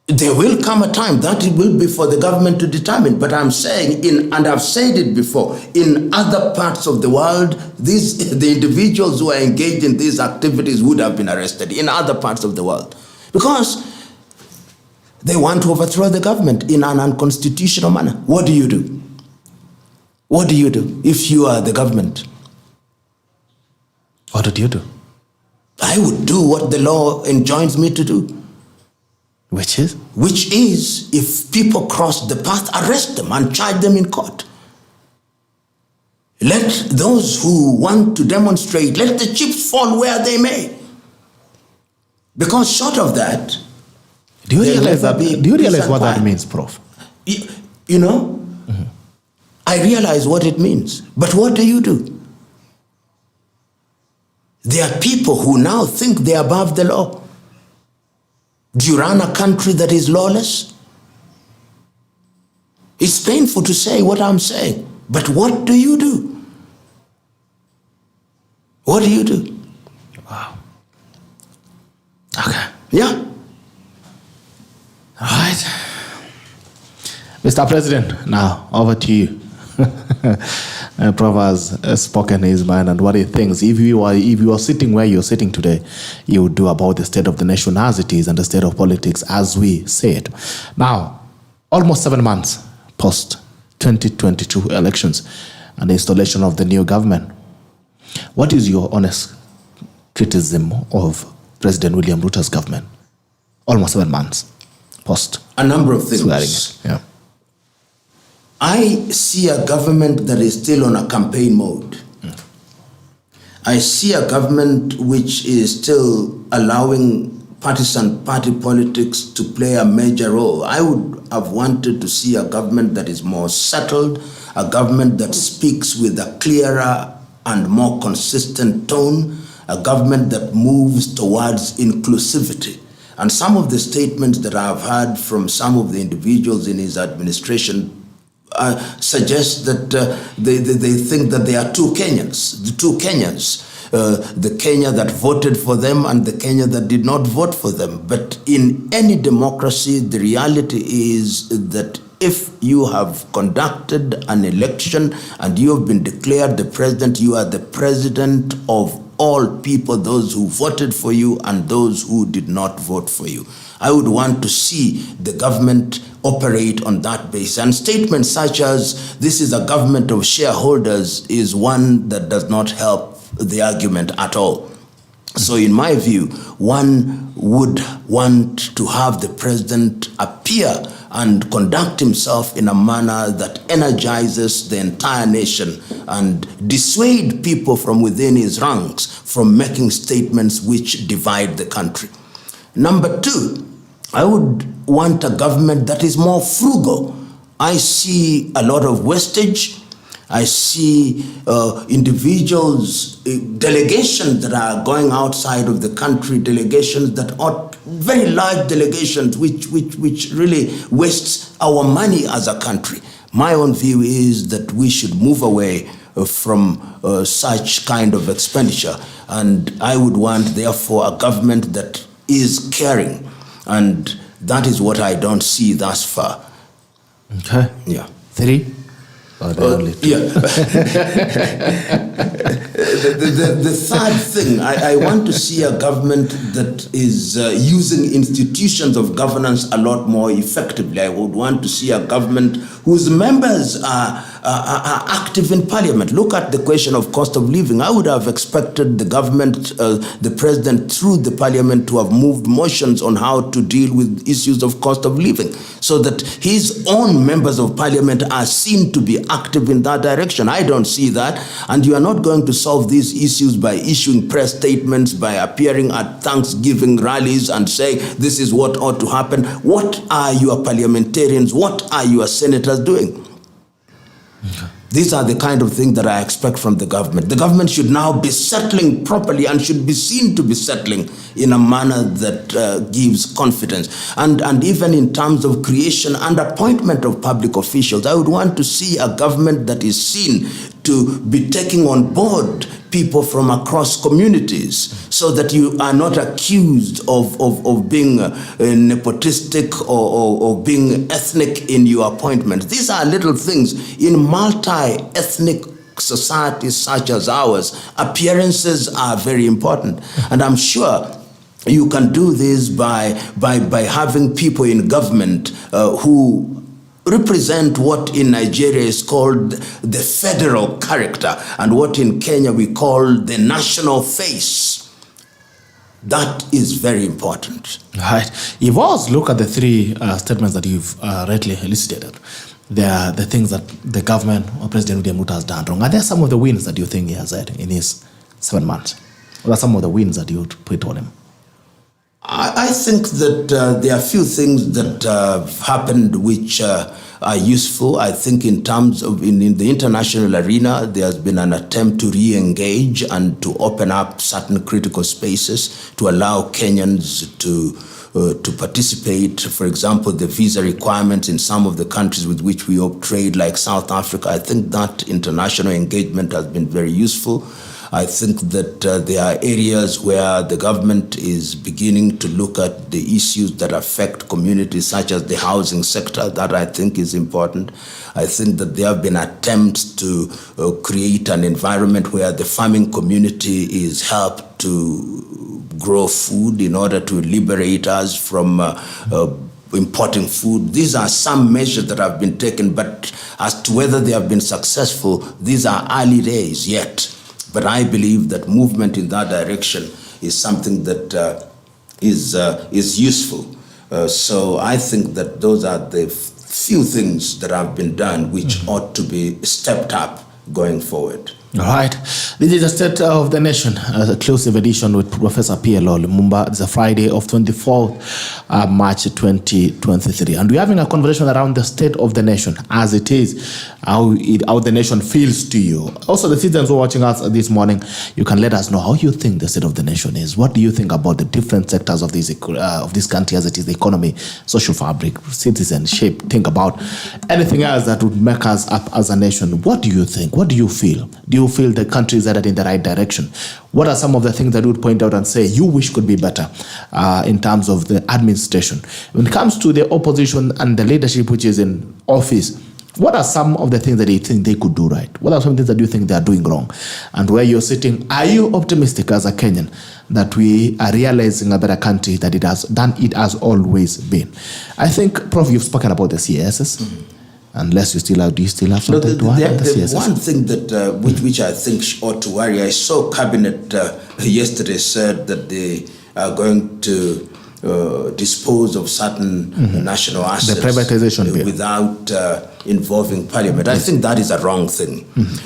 There will come a time that it will be for the government to determine. But I'm saying, and I've said it before, in other parts of the world, the individuals who are engaged in these activities would have been arrested in other parts of the world. Because they want to overthrow the government in an unconstitutional manner. What do you do? What do you do if you are the government? What would you do? I would do what the law enjoins me to do. Which is? Which is, if people cross the path, arrest them and charge them in court. Let those who want to demonstrate, let the chips fall where they may. Because short of that, do you realize what that means, Prof? You know, I realize what it means. But what do you do? There are people who now think they're above the law. Do you run a country that is lawless? It's painful to say what I'm saying, but what do you do? What do you do? Wow. Okay. Yeah. All right. Mr. President, now over to you. Prof has spoken his mind and what he thinks. If you are sitting where you're sitting today, you would do about the state of the nation as it is and the state of politics as we say it. Now, almost 7 months post 2022 elections and the installation of the new government, what is your honest criticism of President William Ruto's government? Almost 7 months post. A number of things. Swearing it. Yeah. I see a government that is still on a campaign mode. I see a government which is still allowing partisan party politics to play a major role. I would have wanted to see a government that is more settled, a government that speaks with a clearer and more consistent tone, a government that moves towards inclusivity. And some of the statements that I've heard from some of the individuals in his administration suggest that they think that there are two Kenyans, the Kenya that voted for them and the Kenya that did not vote for them. But in any democracy, the reality is that if you have conducted an election and you have been declared the president, you are the president of all people, those who voted for you and those who did not vote for you. I would want to see the government operate on that basis. And statements such as, this is a government of shareholders, is one that does not help the argument at all. So in my view, one would want to have the president appear and conduct himself in a manner that energizes the entire nation and dissuade people from within his ranks from making statements which divide the country. Number two, I would want a government that is more frugal. I see a lot of wastage. I see individuals, delegations that are going outside of the country, delegations that are very large delegations which really wastes our money as a country. My own view is that we should move away from such kind of expenditure. And I would want, therefore, a government that is caring. And that is what I don't see thus far. Okay. Yeah. 3. Or the only two? Yeah. The third thing, I want to see a government that is using institutions of governance a lot more effectively. I would want to see a government whose members are active in parliament. Look at the question of cost of living. I would have expected the government, the president through the parliament to have moved motions on how to deal with issues of cost of living so that his own members of parliament are seen to be active in that direction. I don't see that. And you are not going to solve these issues by issuing press statements, by appearing at Thanksgiving rallies and saying this is what ought to happen. What are your parliamentarians, what are your senators doing? Okay. These are the kind of things that I expect from the government. The government should now be settling properly and should be seen to be settling in a manner that gives confidence. And even in terms of creation and appointment of public officials, I would want to see a government that is seen to be taking on board people from across communities so that you are not accused of being nepotistic or being ethnic in your appointments. These are little things. In multi-ethnic societies such as ours, appearances are very important. And I'm sure you can do this by having people in government who represent what in Nigeria is called the federal character and what in Kenya we call the national face. That is very important. Right. You've always looked at the three statements that you've rightly elucidated. They are the things that the government or President William Ruto has done wrong. Are there some of the wins that you think he has had in his 7 months? What are some of the wins that you would put on him? I think that there are a few things that have happened which are useful. I think in terms of in the international arena, there has been an attempt to re-engage and to open up certain critical spaces to allow Kenyans to participate. For example, the visa requirements in some of the countries with which we trade, like South Africa. I think that international engagement has been very useful. I think that there are areas where the government is beginning to look at the issues that affect communities, such as the housing sector. That I think is important. I think that there have been attempts to create an environment where the farming community is helped to grow food in order to liberate us from importing food. These are some measures that have been taken, but as to whether they have been successful, these are early days yet. But I believe that movement in that direction is something that is useful. So I think that those are the few things that have been done which ought to be stepped up going forward. All right. This is the State of the Nation, exclusive edition with Professor PLO Lumumba. It's a Friday of 24th March 2023. And we're having a conversation around the state of the nation as it is, how the nation feels to you. Also, the citizens who are watching us this morning, you can let us know how you think the state of the nation is. What do you think about the different sectors of this country as it is, the economy, social fabric, citizenship? Think about anything else that would make us up as a nation. What do you think? What do you feel? Do you feel the country is headed in the right direction? What are some of the things that you would point out and say you wish could be better in terms of the administration? When it comes to the opposition and the leadership which is in office, what are some of the things that you think they could do right? What are some things that you think they are doing wrong? And where you're sitting, are you optimistic as a Kenyan that we are realizing a better country that it has always been? I think, Prof, you've spoken about the CSS. Mm-hmm. Unless do you still have something to add? The one thing that which I think ought to worry, I saw Cabinet yesterday said that they are going to dispose of certain national assets, the privatization without involving Parliament. I think that is a wrong thing.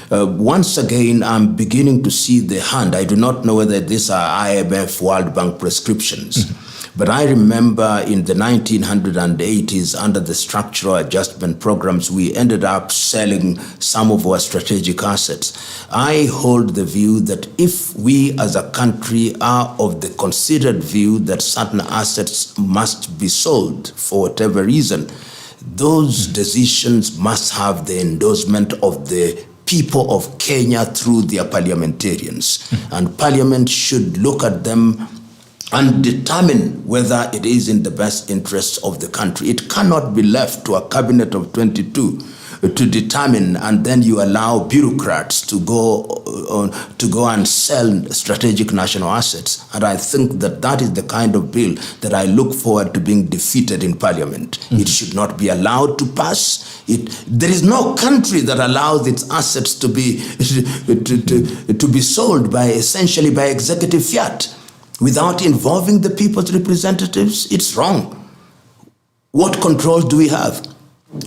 Once again, I'm beginning to see the hand. I do not know whether these are IMF, World Bank prescriptions. But I remember in the 1980s, under the structural adjustment programs, we ended up selling some of our strategic assets. I hold the view that if we as a country are of the considered view that certain assets must be sold for whatever reason, those decisions must have the endorsement of the people of Kenya through their parliamentarians. And Parliament should look at them and determine whether it is in the best interests of the country. It cannot be left to a cabinet of 22 determine, and then you allow bureaucrats to go and sell strategic national assets. And I think that is the kind of bill that I look forward to being defeated in Parliament. It should not be allowed to pass. There is no country that allows its assets to be sold essentially by executive fiat without involving the people's representatives. It's wrong. What controls do we have?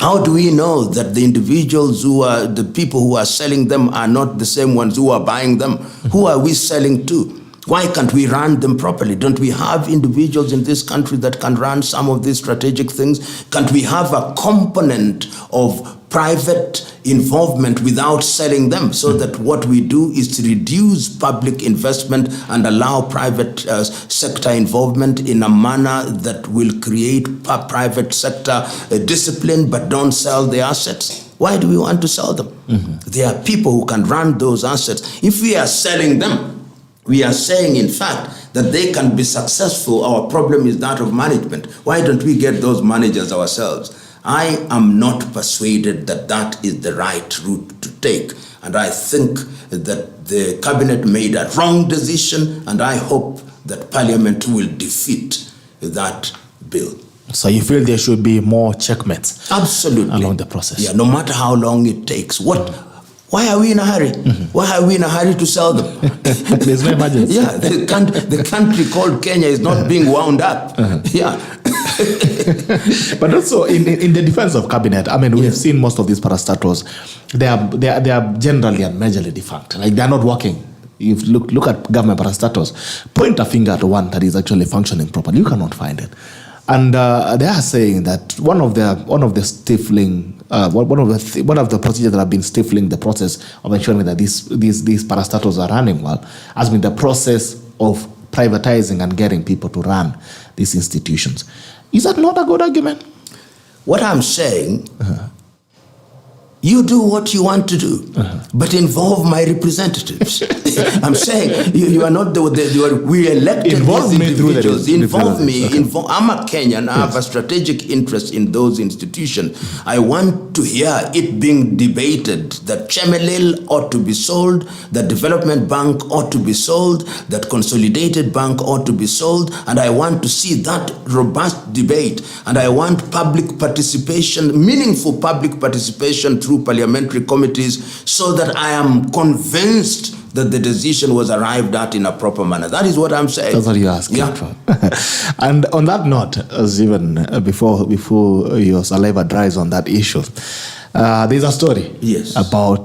How do we know that the individuals the people who are selling them are not the same ones who are buying them? Who are we selling to? Why can't we run them properly? Don't we have individuals in this country that can run some of these strategic things? Can't we have a component of private involvement without selling them, so that what we do is to reduce public investment and allow private sector involvement in a manner that will create private sector discipline but don't sell the assets? Why do we want to sell them? There are people who can run those assets. If we are selling them, we are saying, in fact, that they can be successful. Our problem is that of management. Why don't we get those managers ourselves? I am not persuaded that that is the right route to take. And I think that the cabinet made a wrong decision, and I hope that Parliament will defeat that bill. So you feel there should be more checkmates? Absolutely. Along the process? Yeah, no matter how long it takes. Why are we in a hurry? Why are we in a hurry to sell them? There's no emergency. Yeah, the country called Kenya is not being wound up. Yeah. But also in the defense of cabinet, I mean, we've seen most of these parastatals. They are generally and majorly defunct. Like, they are not working. If you look at government parastatals, point a finger at one that is actually functioning properly. You cannot find it. And they are saying that one of the procedures that have been stifling the process of ensuring that these parastatals are running well has been the process of privatizing and getting people to run these institutions. Is that not a good argument? What I'm saying, you do what you want to do, but involve my representatives. I'm saying you are not we elected involve these individuals. Involve me. Okay. I'm a Kenyan. I have a strategic interest in those institutions. I want to hear it being debated that Chemelil ought to be sold, that Development Bank ought to be sold, that Consolidated Bank ought to be sold, and I want to see that robust debate. And I want public participation, meaningful public participation through parliamentary committees, so that I am convinced that the decision was arrived at in a proper manner. That is what I'm saying. That's what you're asking for. And on that note, as even before your saliva dries on that issue, there's a story about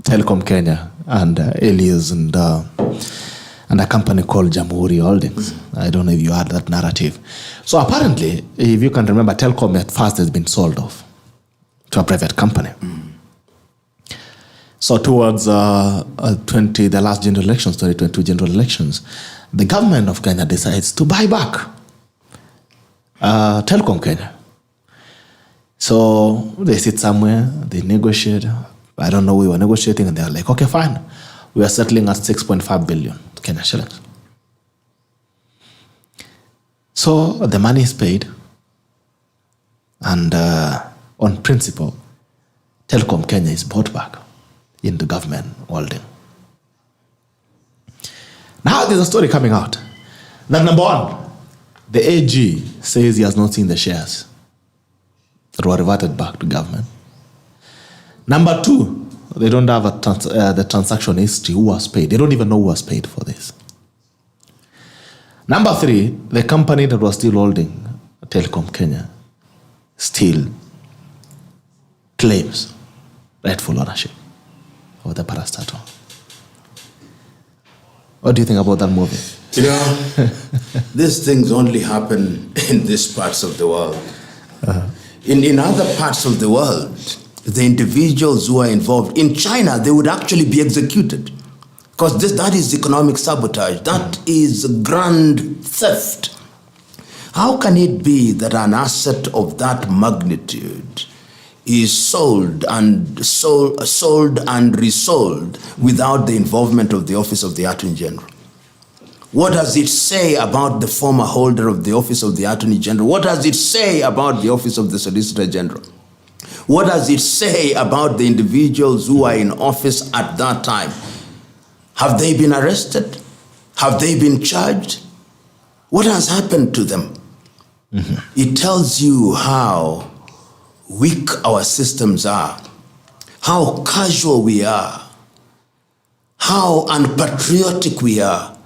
Telecom Kenya and Elias and a company called Jamhuri Holdings. I don't know if you heard that narrative. So apparently, if you can remember, Telecom at first has been sold off to a private company. So towards the last general elections, 2022 general elections, the government of Kenya decides to buy back Telecom Kenya. So they sit somewhere, they negotiate. I don't know, we were negotiating, and they're like, okay, fine. We are settling at 6.5 billion Kenya shillings. So the money is paid, and on principle, Telecom Kenya is bought back in the government holding. Now there's a story coming out that, number one, the AG says he has not seen the shares that were reverted back to government. Number two, they don't have the transaction history, who was paid. They don't even know who was paid for this. Number three, the company that was still holding Telecom Kenya still claims rightful ownership of the parastatal. What do you think about that movie? You know, these things only happen in these parts of the world. In other parts of the world, the individuals who are involved, in China, they would actually be executed. Because that is economic sabotage. That is grand theft. How can it be that an asset of that magnitude is sold and resold without the involvement of the Office of the Attorney General? What does it say about the former holder of the Office of the Attorney General? What does it say about the Office of the Solicitor General? What does it say about the individuals who are in office at that time? Have they been arrested? Have they been charged? What has happened to them? It tells you how weak our systems are, how casual we are, how unpatriotic we are.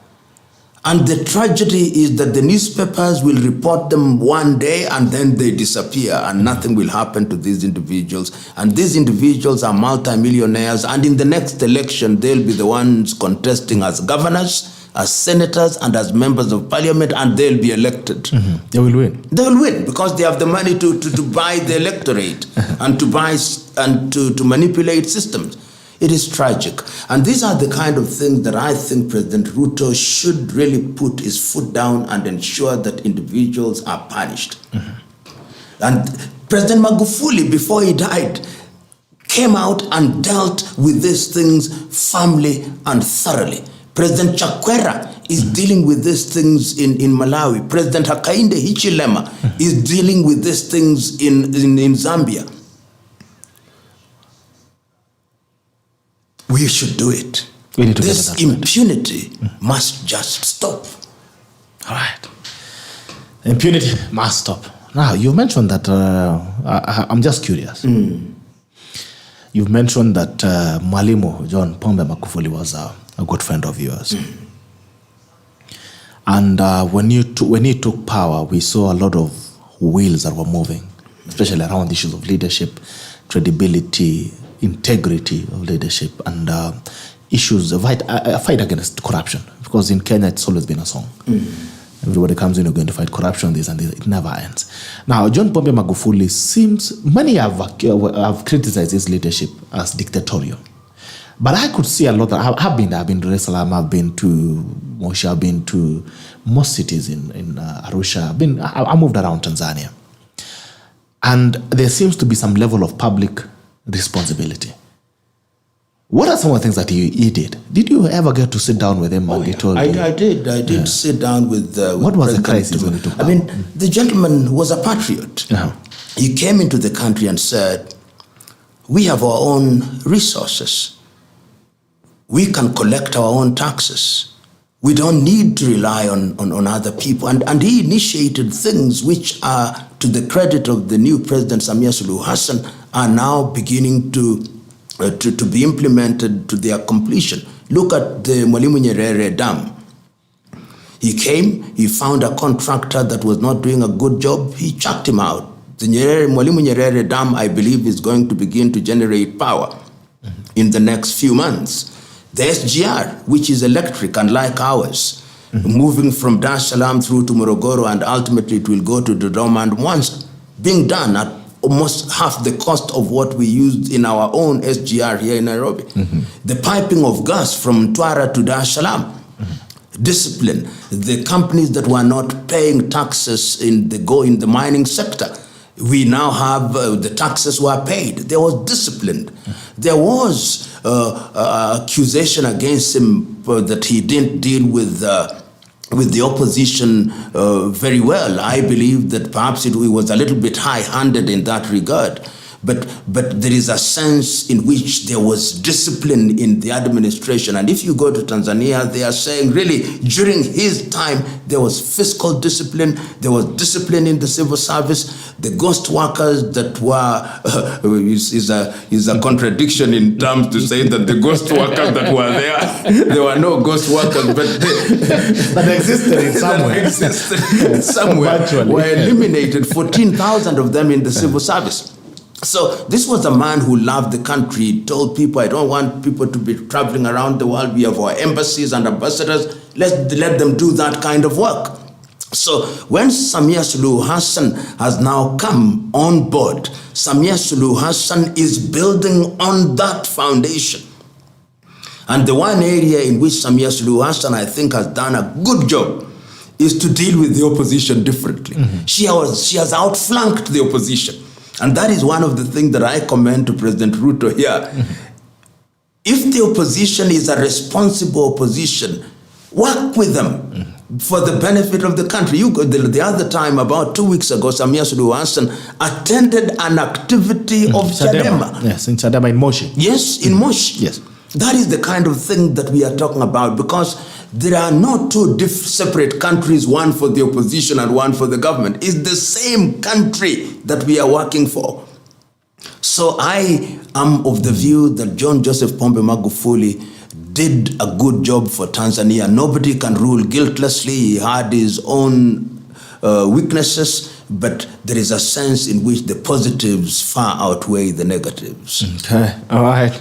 And the tragedy is that the newspapers will report them one day and then they disappear and nothing will happen to these individuals. And these individuals are multimillionaires, and in the next election, they'll be the ones contesting as governors, as senators, and as members of parliament, and they'll be elected. They will win. They will win because they have the money to buy the electorate and to buy and to manipulate systems. It is tragic. And these are the kind of things that I think President Ruto should really put his foot down and ensure that individuals are punished. And President Magufuli, before he died, came out and dealt with these things firmly and thoroughly. President Chakwera is dealing with these things in Malawi. President Hakainde Hichilema is dealing with these things in Zambia. We should do it. We need to this impunity must just stop. All right. Impunity must stop. Now, you mentioned that, I'm just curious. You've mentioned that Mwalimu John Pombe Magufuli was a good friend of yours. And when he took power, we saw a lot of wheels that were moving, especially around issues of leadership, credibility, integrity of leadership, and issues of fight against corruption. Because in Kenya, it's always been a song. Everybody comes in, you're going to fight corruption, this and this. It never ends. Now, John Pombe Magufuli seems, many have criticized his leadership as dictatorial. But I could see a lot. I've been to Dar es Salaam, I've been to Moshi, I've been to most cities in Arusha. I moved around Tanzania. And there seems to be some level of public responsibility. What are some of the things that he did? Did you ever get to sit down with him? I did sit down with what was the crisis when he took power? I mean, the gentleman was a patriot. He came into the country and said, we have our own resources. We can collect our own taxes. We don't need to rely on other people. And he initiated things which are, to the credit of the new president, Samia Suluhu Hassan, are now beginning to be implemented to their completion. Look at the Mwalimu Nyerere Dam. He came, he found a contractor that was not doing a good job, he chucked him out. The Mwalimu Nyerere Dam, I believe, is going to begin to generate power in the next few months. The SGR, which is electric, unlike ours, moving from Dar es Salaam through to Morogoro, and ultimately it will go to Dodoma, and once being done at almost half the cost of what we used in our own SGR here in Nairobi. The piping of gas from Twara to Dar es Salaam. Discipline. The companies that were not paying taxes in the mining sector, we now have the taxes were paid. There was discipline. There was accusation against him that he didn't deal with the opposition very well. I believe that perhaps it was a little bit high-handed in that regard. But there is a sense in which there was discipline in the administration. And if you go to Tanzania, they are saying really during his time, there was fiscal discipline, there was discipline in the civil service. The ghost workers that were, is a contradiction in terms to say that the ghost workers that were there were no ghost workers, but that existed in somewhere. Were eliminated, 14,000 of them in the civil service. So this was a man who loved the country. He told people, I don't want people to be traveling around the world. We have our embassies and ambassadors. Let them do that kind of work. So when Samia Suluhu Hassan has now come on board, Samia Suluhu Hassan is building on that foundation. And the one area in which Samia Suluhu Hassan, I think, has done a good job is to deal with the opposition differently. She has outflanked the opposition. And that is one of the things that I commend to President Ruto here. If the opposition is a responsible opposition, work with them. for the benefit of the country. The other time, about 2 weeks ago, Samia Suluhu Hassan attended an activity of Chadema. Yes, in Chadema, in Moshi. Yes, in Moshi. Yes. That is the kind of thing that we are talking about, because there are not two separate countries, one for the opposition and one for the government. It's the same country that we are working for. So I am of the view that John Joseph Pombe Magufuli did a good job for Tanzania. Nobody can rule guiltlessly. He had his own weaknesses, but there is a sense in which the positives far outweigh the negatives. Okay, all right.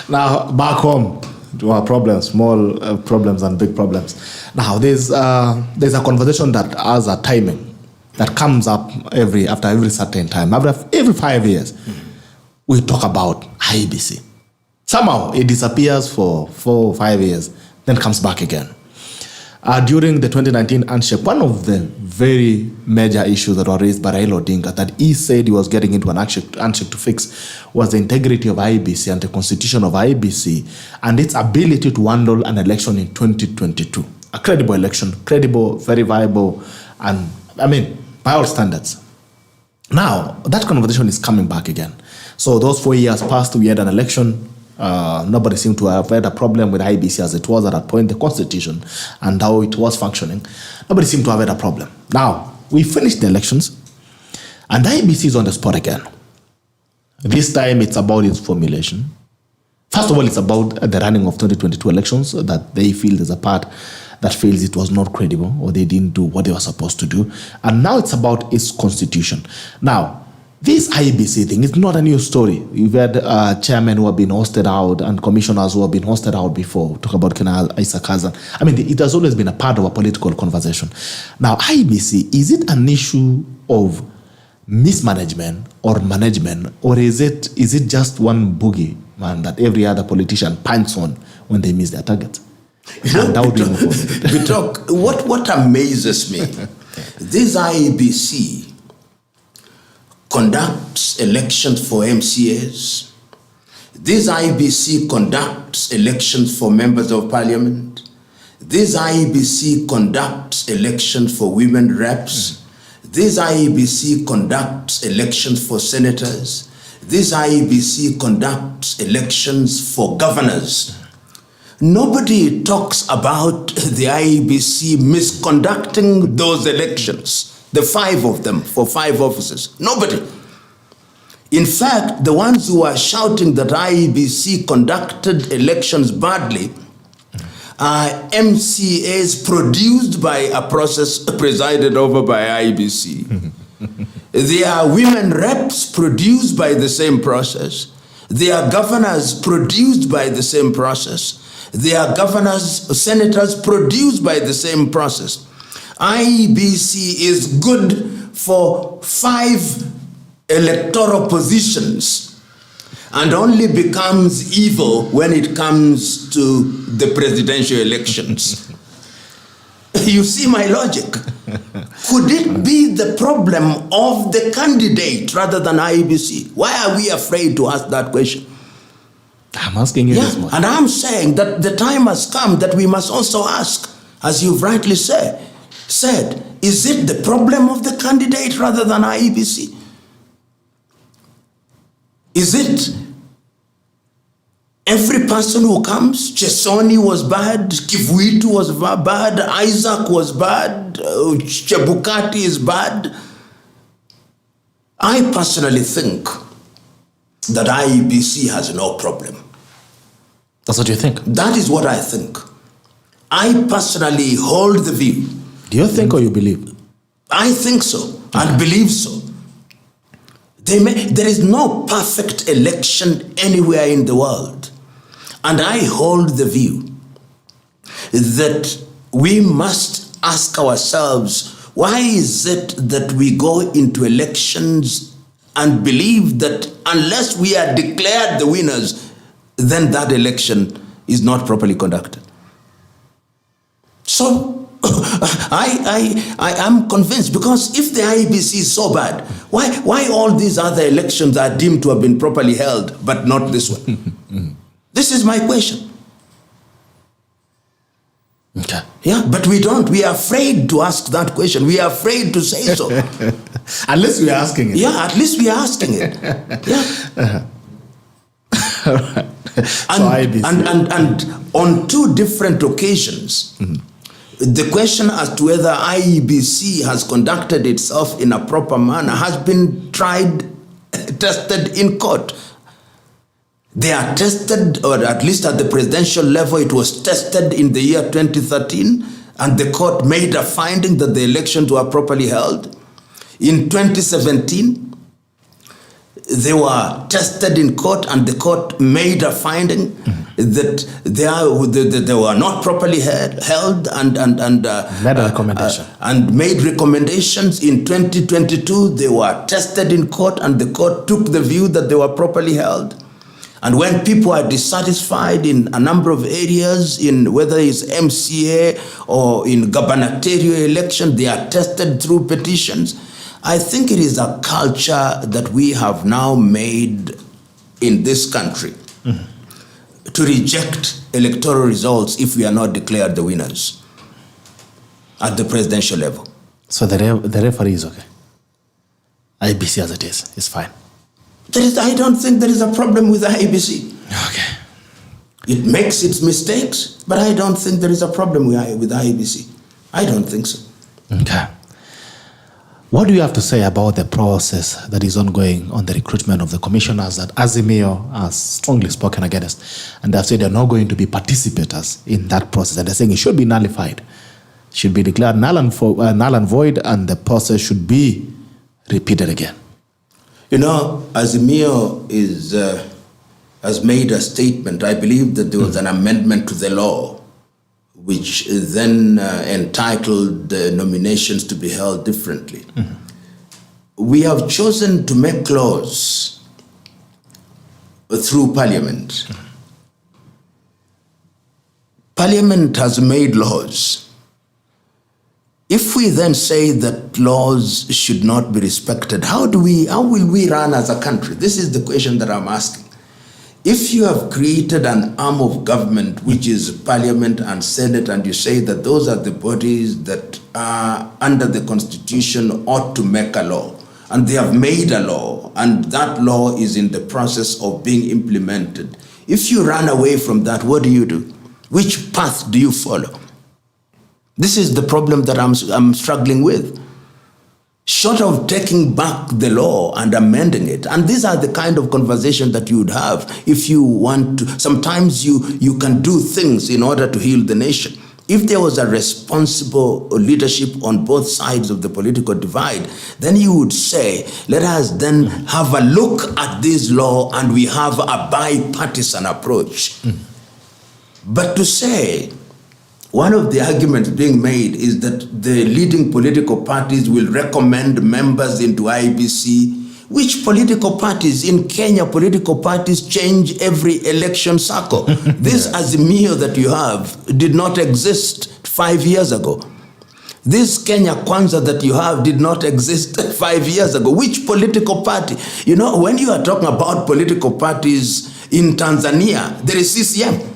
Now, back home to our problems, small problems and big problems. Now, there's a conversation that has a timing that comes up after every certain time. Every 5 years, we talk about IEBC. Somehow, it disappears for 4 or 5 years, then comes back again. During the 2019 handshake, one of the very major issues that were raised by Raila Odinga that he said he was getting into an handshake to fix was the integrity of IEBC and the constitution of IEBC and its ability to handle an election in 2022. A credible election, credible, very viable, and by all standards. Now, that conversation is coming back again. So those 4 years passed, we had an election. Nobody seemed to have had a problem with IEBC as it was at that point, the constitution and how it was functioning. Nobody seemed to have had a problem. Now, we finished the elections and IEBC is on the spot again. This time it's about its formulation. First of all, it's about the running of 2022 elections that they feel there's a part that feels it was not credible or they didn't do what they were supposed to do. And now it's about its constitution. Now, this IEBC thing is not a new story. You've had chairmen who have been hosted out and commissioners who have been hosted out before. Talk about Kenyan, Isaac Kazan. It has always been a part of a political conversation. Now, IEBC, is it an issue of mismanagement or management, or is it just one boogie man that every other politician pants on when they miss their target? And that would be Bitok, what amazes me, this IEBC conducts elections for MCAs. This IEBC conducts elections for members of parliament. This IEBC conducts elections for women reps. This IEBC conducts elections for senators. This IEBC conducts elections for governors. Nobody talks about the IEBC misconducting those elections. The 5 of them for 5 offices. Nobody. In fact, the ones who are shouting that IEBC conducted elections badly are MCAs produced by a process presided over by IEBC. They are women reps produced by the same process. They are governors produced by the same process. They are governors, senators produced by the same process. IEBC is good for 5 electoral positions and only becomes evil when it comes to the presidential elections. You see my logic? Could it be the problem of the candidate rather than IEBC? Why are we afraid to ask that question? I'm asking you this one. And I'm saying that the time has come that we must also ask, as you've rightly said, is it the problem of the candidate rather than IEBC? Is it every person who comes? Chesoni was bad, Kivuitu was bad, Isaac was bad, Chebukati is bad. I personally think that IEBC has no problem. That's what you think? That is what I think. I personally hold the view. Do you think or you believe? I think so and believe so. There is no perfect election anywhere in the world. And I hold the view that we must ask ourselves, why is it that we go into elections and believe that unless we are declared the winners, then that election is not properly conducted? So I am convinced, because if the IEBC is so bad, why all these other elections are deemed to have been properly held, but not this one? This is my question. Okay. Yeah, but we don't. We are afraid to ask that question. We are afraid to say so. Unless we are asking it. Yeah, at least we are asking it. Yeah. All right. And on two different occasions, the question as to whether IEBC has conducted itself in a proper manner has been tested in court. They are tested, or at least at the presidential level, it was tested in the year 2013, and the court made a finding that the elections were properly held. In 2017, they were tested in court, and the court made a finding that they were not properly held and made a recommendation. And made recommendations. In 2022, they were tested in court, and the court took the view that they were properly held. And when people are dissatisfied in a number of areas, in whether it's MCA or in gubernatorial election, they are tested through petitions. I think it is a culture that we have now made in this country to reject electoral results if we are not declared the winners at the presidential level. So the referee is okay. IBC as it is fine. I don't think there is a problem with the IBC. Okay. It makes its mistakes, but I don't think there is a problem with the IBC. I don't think so. Okay. What do you have to say about the process that is ongoing on the recruitment of the commissioners that Azimio has strongly spoken against? And they've said they're not going to be participators in that process. And they're saying it should be nullified. It should be declared null and void, and the process should be repeated again. You know, Azimio has made a statement. I believe that there was an amendment to the law which then entitled the nominations to be held differently. We have chosen to make laws through Parliament. Parliament has made laws. If we then say that laws should not be respected, how will we run as a country? This is the question that I'm asking. If you have created an arm of government, which is Parliament and Senate, and you say that those are the bodies that are under the Constitution ought to make a law, and they have made a law, and that law is in the process of being implemented, if you run away from that, what do you do? Which path do you follow? This is the problem that I'm struggling with. Short of taking back the law and amending it, and these are the kind of conversation that you would have if you want to. Sometimes you can do things in order to heal the nation. If there was a responsible leadership on both sides of the political divide, then you would say, let us then have a look at this law and we have a bipartisan approach. But to say, one of the arguments being made is that the leading political parties will recommend members into IEBC. Which political parties? In Kenya, political parties change every election cycle. This Azimio that you have did not exist 5 years ago. This Kenya Kwanza that you have did not exist 5 years ago. Which political party? You know, when you are talking about political parties in Tanzania, there is CCM.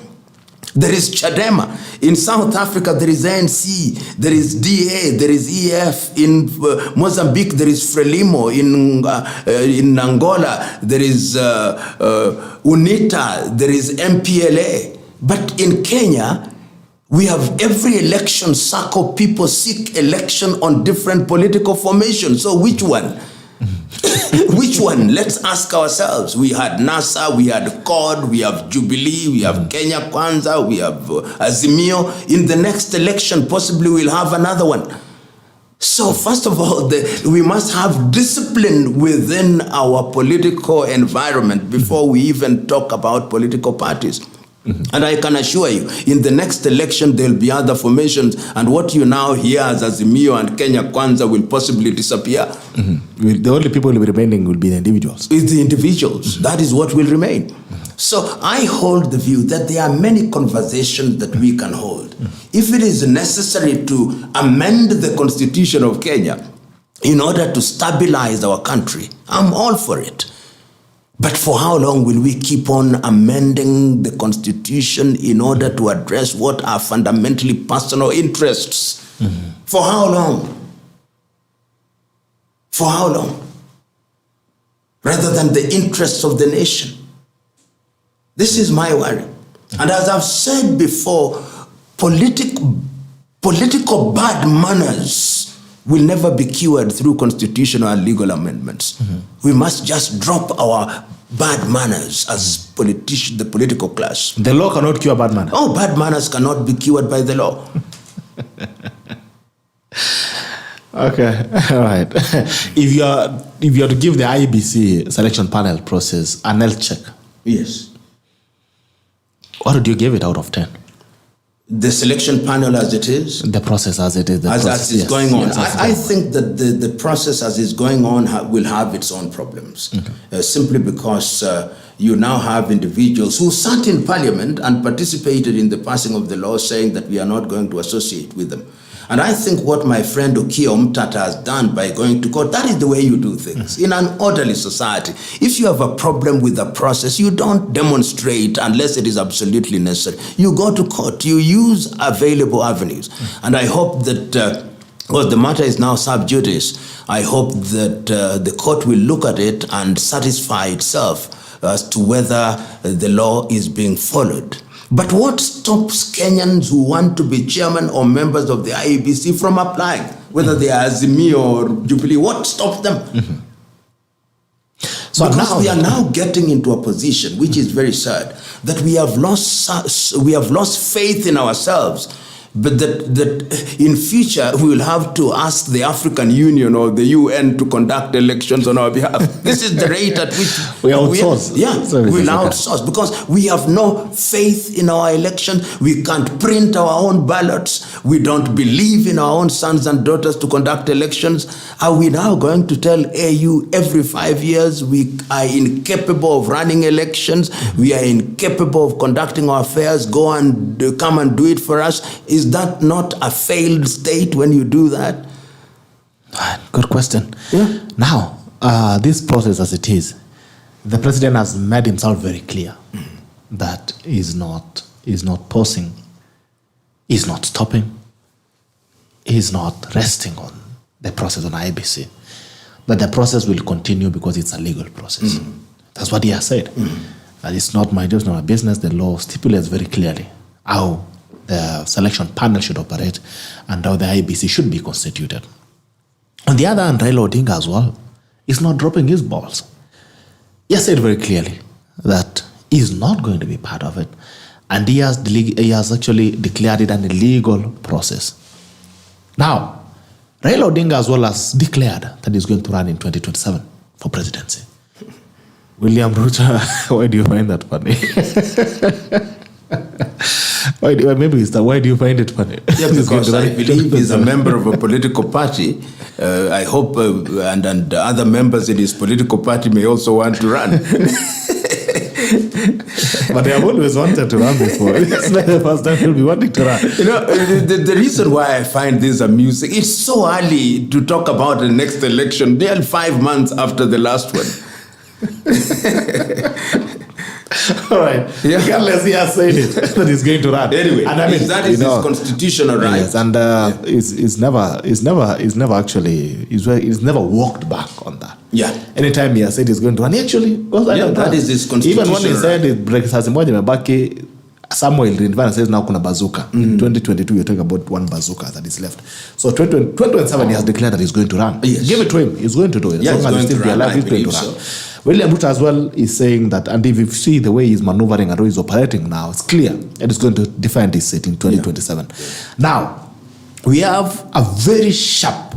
There is Chadema. In South Africa, there is ANC. There is DA. There is EF. In Mozambique, there is Frelimo. In Angola, there is UNITA. There is MPLA. But in Kenya, we have every election cycle, people seek election on different political formations. So which one? Which one? Let's ask ourselves. We had NASA, we had CORD, we have Jubilee, we have Kenya Kwanza, we have Azimio. In the next election, possibly we'll have another one. So first of all, we must have discipline within our political environment before we even talk about political parties. And I can assure you, in the next election, there'll be other formations, and what you now hear as Azimio and Kenya Kwanza will possibly disappear. The only people who will be remaining will be the individuals. It's the individuals. That is what will remain. So I hold the view that there are many conversations that we can hold. If it is necessary to amend the Constitution of Kenya in order to stabilize our country, I'm all for it. But for how long will we keep on amending the constitution in order to address what are fundamentally personal interests? For how long? For how long? Rather than the interests of the nation. This is my worry. And as I've said before, political bad manners will never be cured through constitutional and legal amendments. We must just drop our bad manners as the political class. The law cannot cure bad manners. Oh, bad manners cannot be cured by the law. Okay, all right. If you are to give the IEBC selection panel process an L check, yes, what would you give it out of 10? The selection panel as it is? The process as it is. As it's going on. I think that the process as it's going on will have its own problems. Simply because you now have individuals who sat in parliament and participated in the passing of the law saying that we are not going to associate with them. And I think what my friend Okiya Omtata has done by going to court, that is the way you do things. In an orderly society, if you have a problem with the process, you don't demonstrate unless it is absolutely necessary. You go to court, you use available avenues. And I hope that, well, the matter is now sub judice. I hope that the court will look at it and satisfy itself as to whether the law is being followed. But what stops Kenyans who want to be chairman or members of the IEBC from applying, whether they are Azimio or Jubilee? What stops them? So because we are now getting into a position which is very sad, that we have lost faith in ourselves, but that in future we will have to ask the African Union or the UN to conduct elections on our behalf. This is the rate at which we outsource. We'll outsource because we have no faith in our elections. We can't print our own ballots. We don't believe in our own sons and daughters to conduct elections. Are we now going to tell AU every 5 years we are incapable of running elections? We are incapable of conducting our affairs. Go and come and do it for us. Is that not a failed state when you do that? Good question. Yeah. Now, this process as it is, the president has made himself very clear that he's not pausing, he's not stopping, he's not resting on the process on IEBC. But the process will continue because it's a legal process. That's what he has said. And it's not my job, it's not my business. The law stipulates very clearly how the selection panel should operate and how the IEBC should be constituted. On the other hand, Raila Odinga as well is not dropping his balls. He has said very clearly that he's not going to be part of it. And he has actually declared it an illegal process. Now, Raila Odinga as well has declared that he's going to run in 2027 for presidency. William Ruto, why do you find that funny? Why do you find it funny? Yeah, because I believe he's a member of a political party. I hope and other members in his political party may also want to run. But they have always wanted to run before. It's not the first time he'll be wanting to run. You know, the reason why I find this amusing, it's so early to talk about the next election. They are 5 months after the last one. All right. Yeah. Regardless, he has said it that he's going to run. Anyway, and I mean, that is his constitutional right. Yes, and he's never walked back on that. Yeah. Anytime he has said he's going to run, he actually goes like that is his constitutional right. Even when he said it breaks Mebaki, Samoei Rindvana says now kuna bazooka. In 2022, you're talking about one bazooka that is left. So 2027, he has declared that he's going to run. Yes. Give it to him. He's going to do it. Yeah, he's going to run. He's going to run. William Ruto as well is saying that, and if you see the way he's maneuvering and how he's operating now, it's clear that he's going to defend his seat in 2027. Yeah. Now, we have a very sharp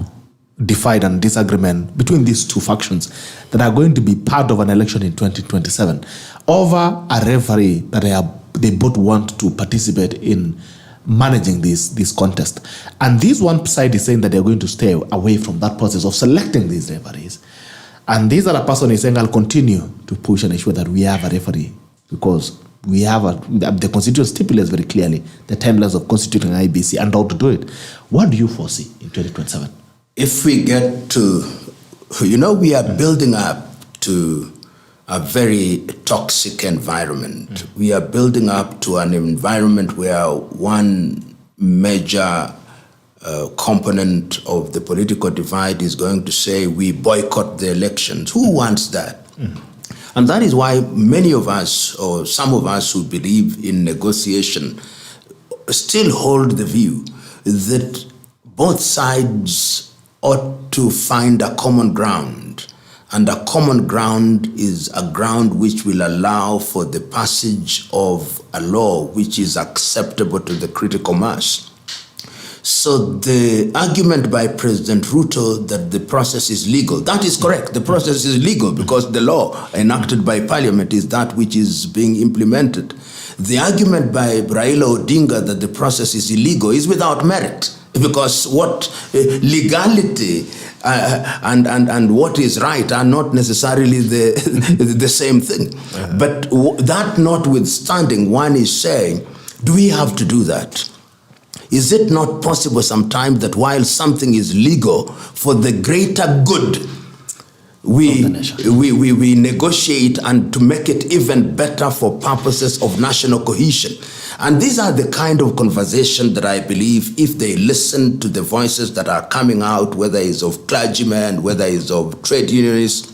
divide and disagreement between these two factions that are going to be part of an election in 2027 over a referee that they both want to participate in managing this contest. And this one side is saying that they're going to stay away from that process of selecting these referees. And this other person is saying, I'll continue to push and ensure that we have a referee because we have the Constitution stipulates very clearly the timelines of constituting an IEBC and how to do it. What do you foresee in 2027? If we get to, we are building up to a very toxic environment. We are building up to an environment where one major component of the political divide is going to say, we boycott the elections. Who wants that? And that is why many of us, or some of us who believe in negotiation, still hold the view that both sides ought to find a common ground. And a common ground is a ground which will allow for the passage of a law which is acceptable to the critical mass. So the argument by President Ruto that the process is legal, that is correct. The process is legal because the law enacted by Parliament is that which is being implemented. The argument by Raila Odinga that the process is illegal is without merit, because what legality and what is right are not necessarily the same thing. But that notwithstanding, one is saying, do we have to do that? Is it not possible sometimes that while something is legal, for the greater good, we negotiate and to make it even better for purposes of national cohesion? And these are the kind of conversation that I believe, if they listen to the voices that are coming out, whether it's of clergymen, whether it's of trade unionists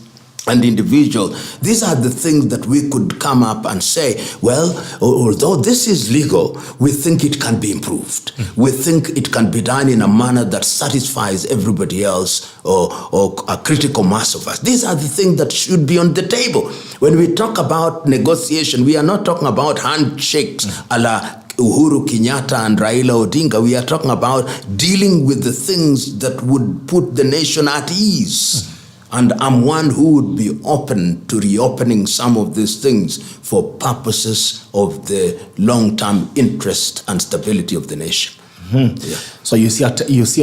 and individuals, these are the things that we could come up and say, well, although this is legal, we think it can be improved. We think it can be done in a manner that satisfies everybody else or a critical mass of us. These are the things that should be on the table. When we talk about negotiation, we are not talking about handshakes a la Uhuru Kenyatta and Raila Odinga. We are talking about dealing with the things that would put the nation at ease. And I'm one who would be open to reopening some of these things for purposes of the long-term interest and stability of the nation. Yeah. So you see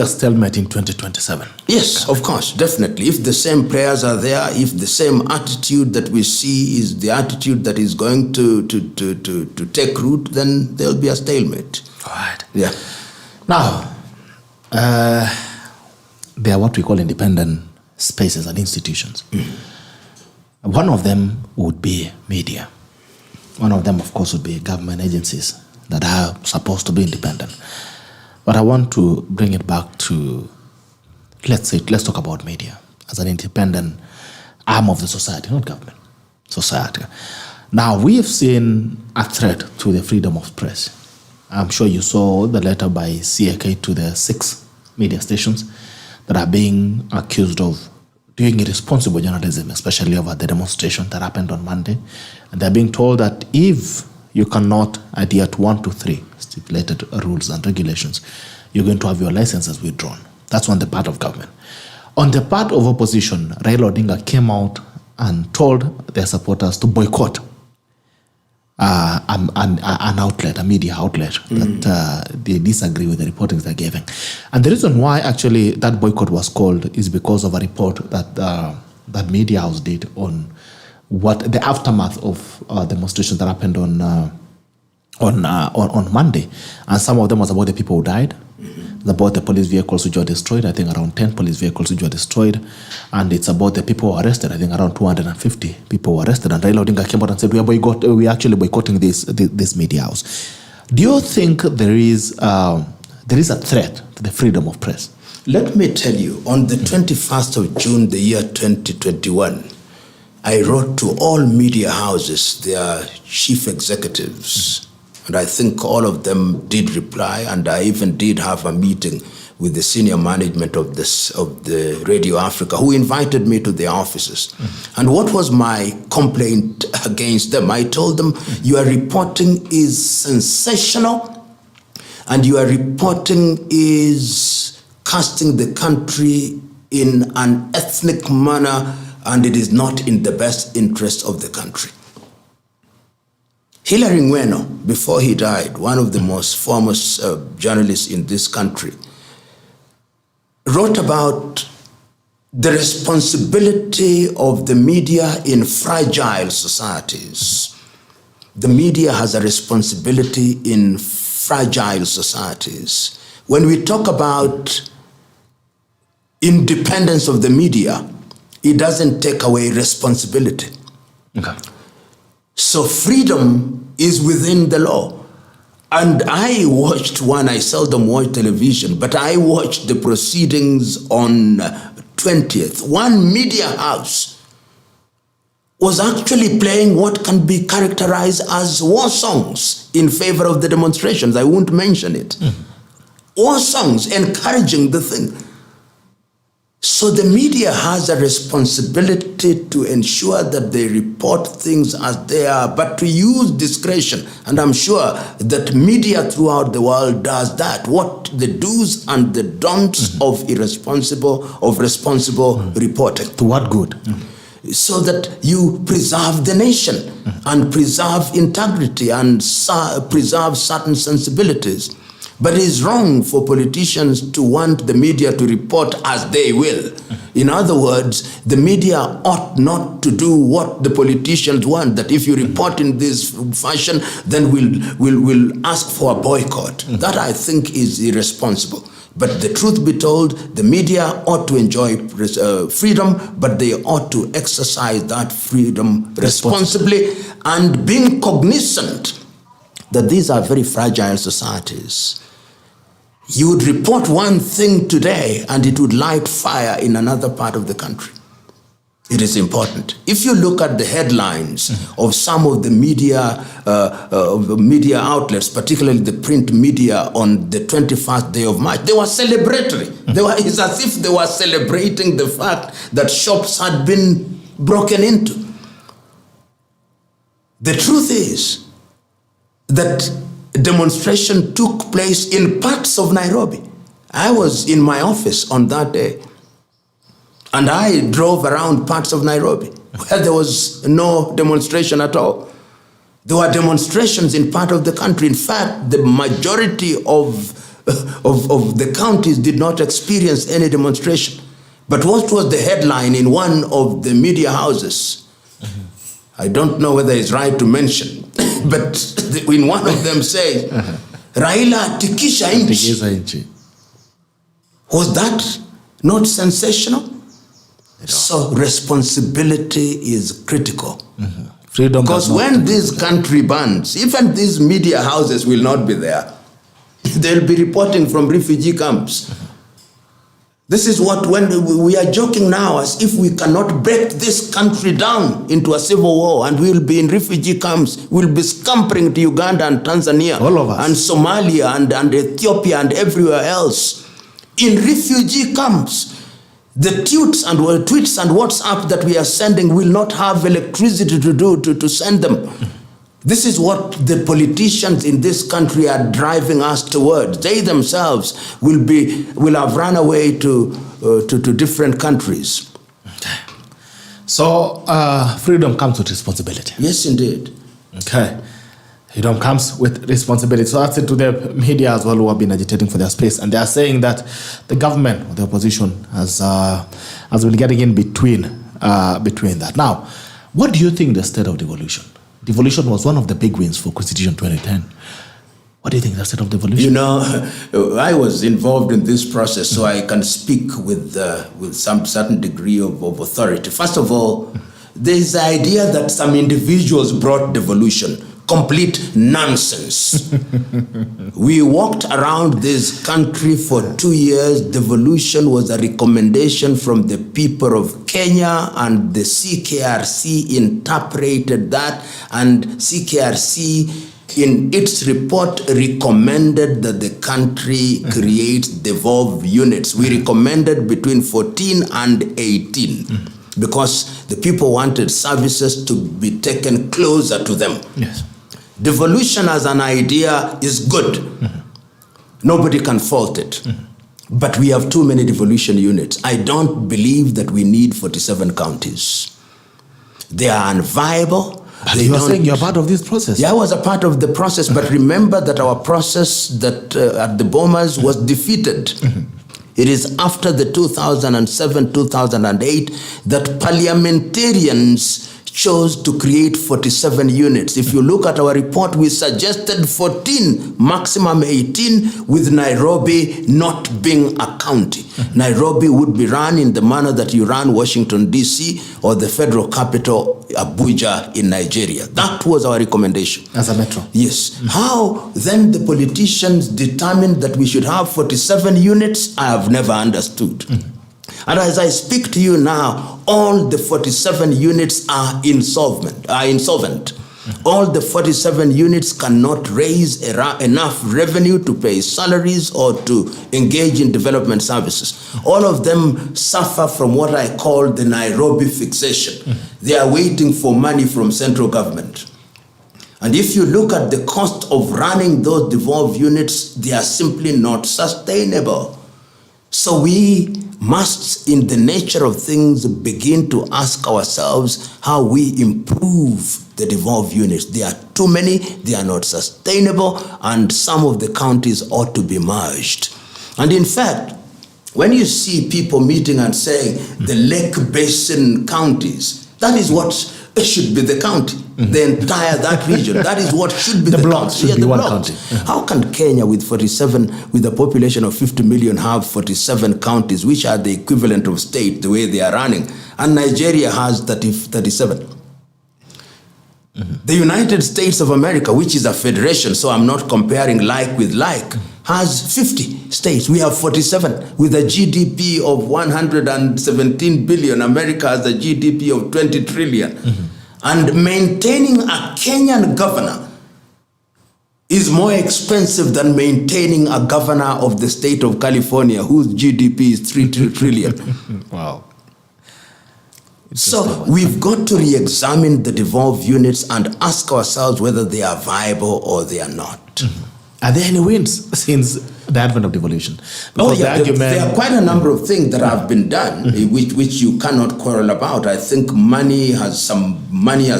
a stalemate in 2027? Yes, of course, definitely. If the same prayers are there, if the same attitude that we see is the attitude that is going to take root, then there will be a stalemate. All right. Yeah. Now, they are what we call independent spaces and institutions. One of them would be media. One of them, of course, would be government agencies that are supposed to be independent. But I want to bring it back to, let's talk about media as an independent arm of the society, not government, society. Now, we have seen a threat to the freedom of press. I'm sure you saw the letter by CAK to the 6 media stations that are being accused of doing irresponsible journalism, especially over the demonstration that happened on Monday. And they're being told that if you cannot adhere to 1 to 3 stipulated rules and regulations, you're going to have your licenses withdrawn. That's on the part of government. On the part of opposition, Raila Odinga came out and told their supporters to boycott an outlet, a media outlet, that they disagree with the reporting they're giving. And the reason why actually that boycott was called is because of a report that that media house did on what the aftermath of demonstrations that happened on Monday. And some of them was about the people who died, about the police vehicles which were destroyed, I think around 10 police vehicles which were destroyed, and it's about the people who were arrested, I think around 250 people were arrested, and Raila Odinga came out and said, we are actually boycotting this media house. Do you think there is a threat to the freedom of press? Let me tell you, on the 21st of June, the year 2021, I wrote to all media houses, their chief executives, and I think all of them did reply, and I even did have a meeting with the senior management of the Radio Africa, who invited me to their offices. And what was my complaint against them? I told them, your reporting is sensational, and your reporting is casting the country in an ethnic manner, and it is not in the best interest of the country. Hilary Ngweno, before he died, one of the most famous journalists in this country, wrote about the responsibility of the media in fragile societies. The media has a responsibility in fragile societies. When we talk about independence of the media, it doesn't take away responsibility. Okay. So freedom is within the law. And I watched one, I seldom watch television, but I watched the proceedings on 20th. One media house was actually playing what can be characterized as war songs in favor of the demonstrations. I won't mention it. War songs encouraging the thing. So the media has a responsibility to ensure that they report things as they are, but to use discretion. And I'm sure that media throughout the world does that. What the do's and the don'ts of responsible reporting. To what good? So that you preserve the nation and preserve integrity and preserve certain sensibilities. But it is wrong for politicians to want the media to report as they will. In other words, the media ought not to do what the politicians want, that if you report in this fashion, then we'll ask for a boycott. That, I think, is irresponsible. But the truth be told, the media ought to enjoy freedom, but they ought to exercise that freedom responsibly and being cognizant that these are very fragile societies. You would report one thing today and it would light fire in another part of the country. It is important. If you look at the headlines of some of the media outlets, particularly the print media, on the 21st day of March, they were celebratory. It's as if they were celebrating the fact that shops had been broken into. The truth is that demonstration took place in parts of Nairobi. I was in my office on that day, and I drove around parts of Nairobi where there was no demonstration at all. There were demonstrations in part of the country. In fact, the majority of the counties did not experience any demonstration. But what was the headline in one of the media houses? I don't know whether it's right to mention, but in one of them says, Raila tikisha inchi. Was that not sensational? So responsibility is critical. Freedom, because when this country burns, even these media houses will not be there. They'll be reporting from refugee camps. This is what, when we are joking now, as if we cannot break this country down into a civil war, and we'll be in refugee camps, we'll be scampering to Uganda and Tanzania, all of us, and Somalia and Ethiopia and everywhere else. In refugee camps, the tweets and WhatsApp that we are sending will not have electricity to send them. This is what the politicians in this country are driving us towards. They themselves will have run away to different countries. So freedom comes with responsibility. Yes, indeed. Okay. Freedom comes with responsibility. So that's it to the media as well, who have been agitating for their space. And they are saying that the government or the opposition has been getting in between that. Now, what do you think the state of devolution? Devolution was one of the big wins for Constitution 2010. What do you think the state of devolution? You know, I was involved in this process, so I can speak with some certain degree of authority. First of all, there's the idea that some individuals brought devolution. Complete nonsense. We walked around this country for 2 years. Devolution was a recommendation from the people of Kenya, and the CKRC interpreted that, and CKRC in its report recommended that the country create devolved units. We recommended between 14 and 18. Because the people wanted services to be taken closer to them. Yes. Devolution as an idea is good. Nobody can fault it. But we have too many devolution units. I don't believe that we need 47 counties. They are unviable. You are saying you're part of this process? Yeah, I was a part of the process, but remember that our process that at the Bomas was defeated. It is after the 2007-2008 that parliamentarians chose to create 47 units. If you look at our report, we suggested 14, maximum 18, with Nairobi not being a county. Nairobi would be run in the manner that you run Washington, D.C., or the federal capital Abuja in Nigeria. That was our recommendation. As a metro? Yes. How then the politicians determined that we should have 47 units, I have never understood. And as I speak to you now, all the 47 units are insolvent. All the 47 units cannot raise enough revenue to pay salaries or to engage in development services. All of them suffer from what I call the Nairobi fixation. They are waiting for money from central government. And if you look at the cost of running those devolved units, they are simply not sustainable. So we must, in the nature of things, begin to ask ourselves how we improve the devolved units. There are too many, they are not sustainable, and some of the counties ought to be merged. And in fact, when you see people meeting and saying the Lake Basin counties, that is what should be the county. The entire that region, that is what should be the blocks county. should be one county. How can Kenya with 47, with a population of 50 million have 47 counties, which are the equivalent of state, the way they are running, and Nigeria has 37? The United States of America, which is a federation, so I'm not comparing like with like, has 50 states. We have 47 with a GDP of 117 billion. America has a GDP of 20 trillion. And maintaining a Kenyan governor is more expensive than maintaining a governor of the state of California, whose GDP is 3 trillion. Wow. So we've got to re-examine the devolved units and ask ourselves whether they are viable or they are not. Are there any wins since the advent of devolution? Because there are quite a number of things that have been done, which you cannot quarrel about. I think money has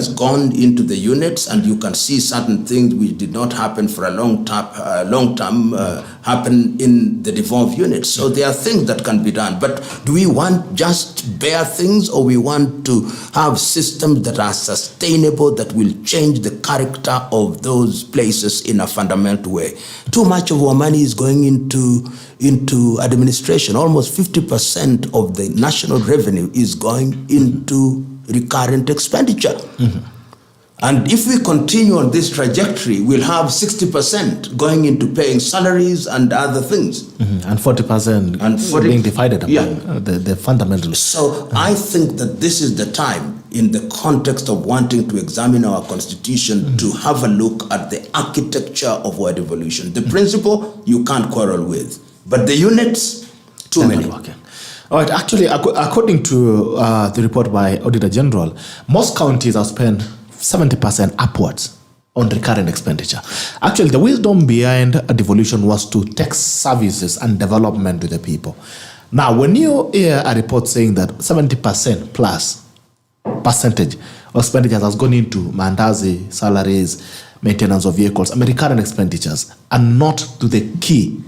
gone into the units, and you can see certain things which did not happen for a long time happen in the devolved units. So there are things that can be done. But do we want just bare things, or we want to have systems that are sustainable, that will change the character of those places in a fundamental way? Too much of our money is going into administration. Almost 50% of the national revenue is going into recurrent expenditure. And if we continue on this trajectory, we'll have 60% going into paying salaries and other things. And 40% being divided among the fundamentals. So I think that this is the time, in the context of wanting to examine our constitution, to have a look at the architecture of our devolution. The principle, you can't quarrel with. But the units, too many. All right, actually, according to the report by Auditor General, most counties have spent 70% upwards on recurrent expenditure. Actually, the wisdom behind a devolution was to take services and development to the people. Now, when you hear a report saying that 70% plus percentage of expenditures has gone into mandazi, salaries, maintenance of vehicles, I mean recurrent expenditures, and not to the key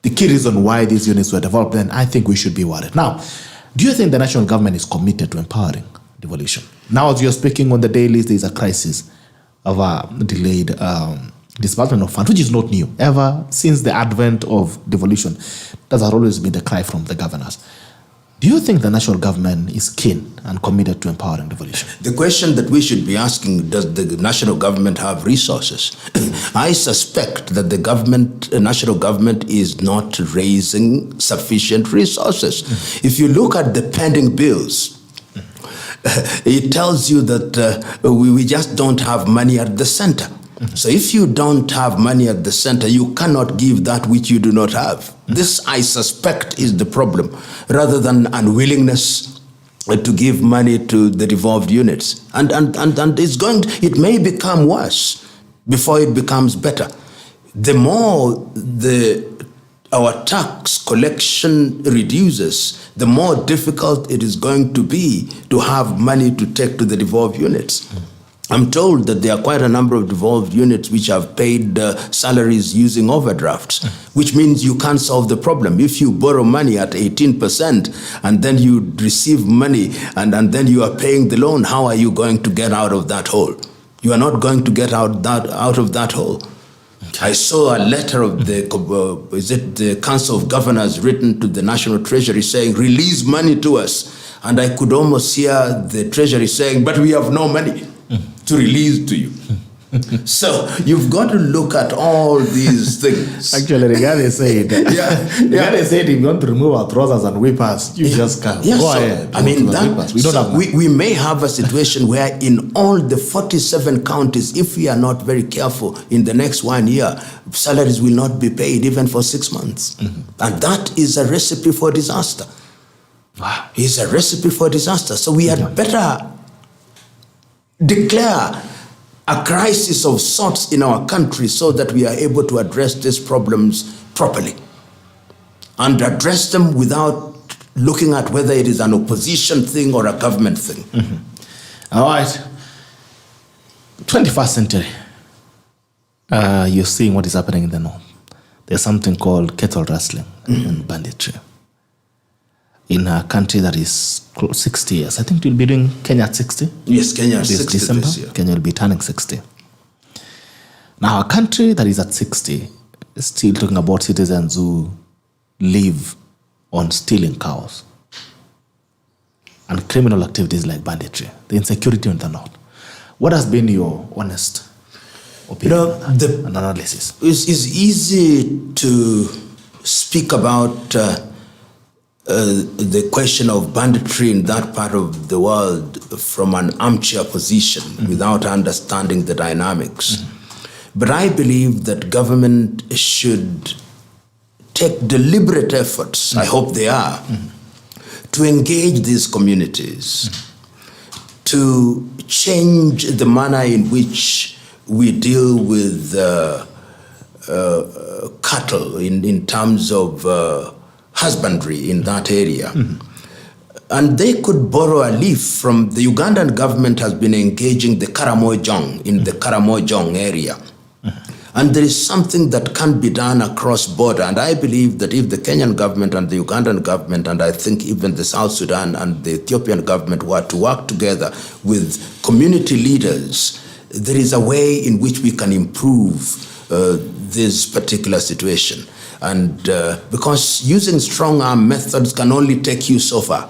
reason why these units were developed, then I think we should be worried. Now, do you think the national government is committed to empowering devolution? Now, as you're speaking on the dailies, there is a crisis of a delayed disbursement of funds, which is not new. Ever since the advent of devolution, that has always been the cry from the governors. Do you think the national government is keen and committed to empowering devolution? The question that we should be asking, does the national government have resources? I suspect that the national government is not raising sufficient resources. If you look at the pending bills, it tells you that we just don't have money at the center. So if you don't have money at the center, you cannot give that which you do not have. This, I suspect, is the problem, rather than unwillingness to give money to the devolved units. And it may become worse before it becomes better. The more our tax collection reduces, the more difficult it is going to be to have money to take to the devolved units. I'm told that there are quite a number of devolved units which have paid salaries using overdrafts, which means you can't solve the problem. If you borrow money at 18% and then you receive money and then you are paying the loan, how are you going to get out of that hole? You are not going to get out of that hole. I saw a letter of the Council of Governors written to the National Treasury saying, release money to us. And I could almost hear the treasury saying, but we have no money to release to you. So you've got to look at all these things. Actually, Rigathi said, Rigathi said, if you want to remove our trousers and whip us, you just can't. Yes, Go so, ahead. I mean, We may have a situation where in all the 47 counties, if we are not very careful, in the next 1 year, salaries will not be paid even for 6 months. And that is a recipe for disaster. Wow. It's a recipe for disaster. So we had better declare a crisis of sorts in our country so that we are able to address these problems properly and address them without looking at whether it is an opposition thing or a government thing. All right. 21st century. You're seeing what is happening in the north. There's something called cattle rustling and banditry. In a country that is 60 years. I think we'll be doing Kenya at 60. Yes, Kenya at 60 December. this year. Kenya will be turning 60. Now, a country that is at 60 is still talking about citizens who live on stealing cows and criminal activities like banditry, the insecurity in the north. What has been your honest opinion and analysis? It's easy to speak about the question of banditry in that part of the world from an armchair position without understanding the dynamics. But I believe that government should take deliberate efforts, I hope they are, to engage these communities, to change the manner in which we deal with cattle in terms of husbandry in that area. And they could borrow a leaf from the Ugandan government has been engaging the Karamoe-Jong in the Karamoe-Jong area. And there is something that can be done across border. And I believe that if the Kenyan government and the Ugandan government, and I think even the South Sudan and the Ethiopian government were to work together with community leaders, there is a way in which we can improve this particular situation. And because using strong arm methods can only take you so far.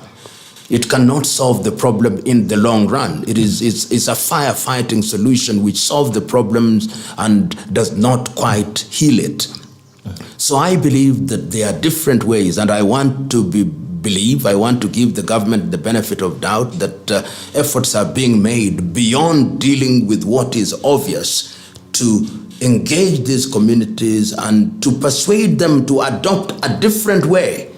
It cannot solve the problem in the long run. It's a firefighting solution which solves the problems and does not quite heal it. So I believe that there are different ways, and I want to I want to give the government the benefit of doubt that efforts are being made beyond dealing with what is obvious to engage these communities and to persuade them to adopt a different way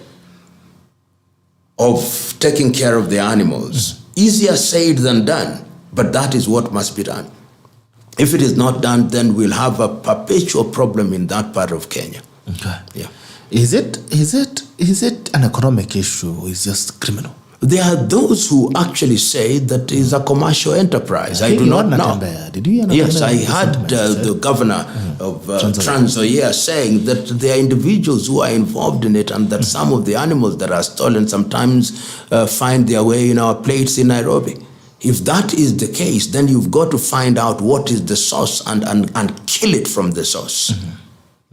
of taking care of the animals. Easier said than done, but that is what must be done. If it is not done, then we'll have a perpetual problem in that part of Kenya. Okay. Yeah. Is it an economic issue or is it just criminal? There are those who actually say that is a commercial enterprise. I do not know. Did you hear? Yes, I heard the governor of Trans Nzoia saying that there are individuals who are involved in it and that some of the animals that are stolen sometimes find their way in our plates in Nairobi. If that is the case, then you've got to find out what is the source and kill it from the source.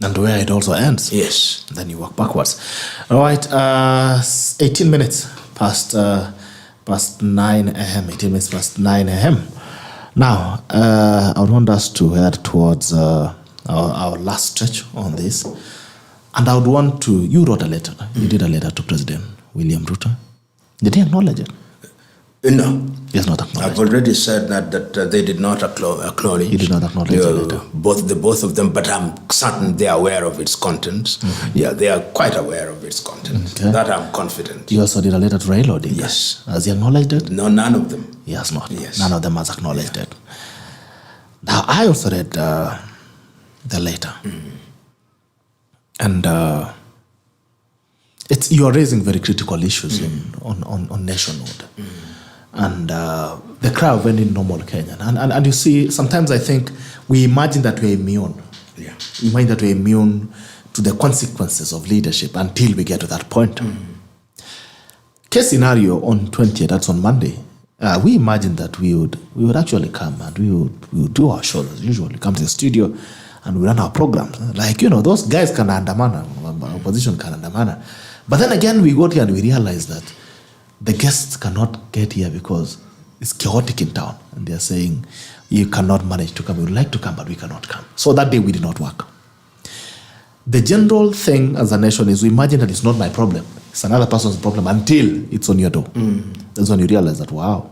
And where it also ends. Yes. Then you work backwards. All right, 18 minutes past 9 a.m. 18 minutes past 9 a.m. Now, I would want us to head towards our last stretch on this. And I would want to, you wrote a letter. You did a letter to President William Ruto. Did he acknowledge it? No. He has not acknowledged. I've already said that they did not acknowledge. You did not acknowledge the letter. Both of them, but I'm certain they are aware of its contents. Yeah, they are quite aware of its content. Okay. That I'm confident. You also did a letter to Raila Odinga. Yes. Has he acknowledged it? No, none of them. He has not. Yes. None of them has acknowledged it. Now, I also read the letter. And you are raising very critical issues on nationhood. And the crowd went in normal Kenyan. And you see, sometimes I think we imagine that we're immune. Yeah. We imagine that we're immune to the consequences of leadership until we get to that point. Case scenario on 20th, that's on Monday, we imagined that we would actually come and we would do our shows as usual. We come to the studio and we run our programs. Like, those guys can andamana, opposition can andamana. But then again, we got here and we realized that the guests cannot get here because it's chaotic in town. And they're saying, you cannot manage to come. We would like to come, but we cannot come. So that day we did not work. The general thing as a nation is we imagine that it's not my problem. It's another person's problem until it's on your door. That's when you realize that, wow,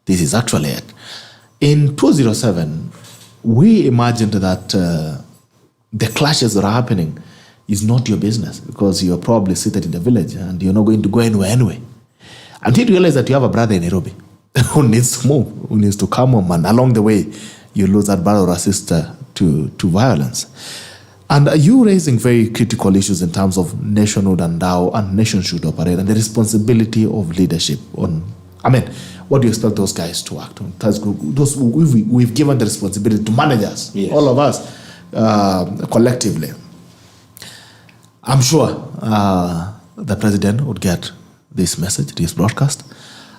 this is actually it. In 2007, we imagined that the clashes that are happening is not your business because you're probably seated in the village and you're not going to go anywhere anyway. Until you realize that you have a brother in Nairobi who needs to move, who needs to come home, and along the way, you lose that brother or sister to violence. And you raising very critical issues in terms of nationhood and how a nation should operate and the responsibility of leadership on, what do you expect those guys to act on? Those we've given the responsibility to manage us, yes. All of us, collectively. I'm sure the president would get this message, this broadcast.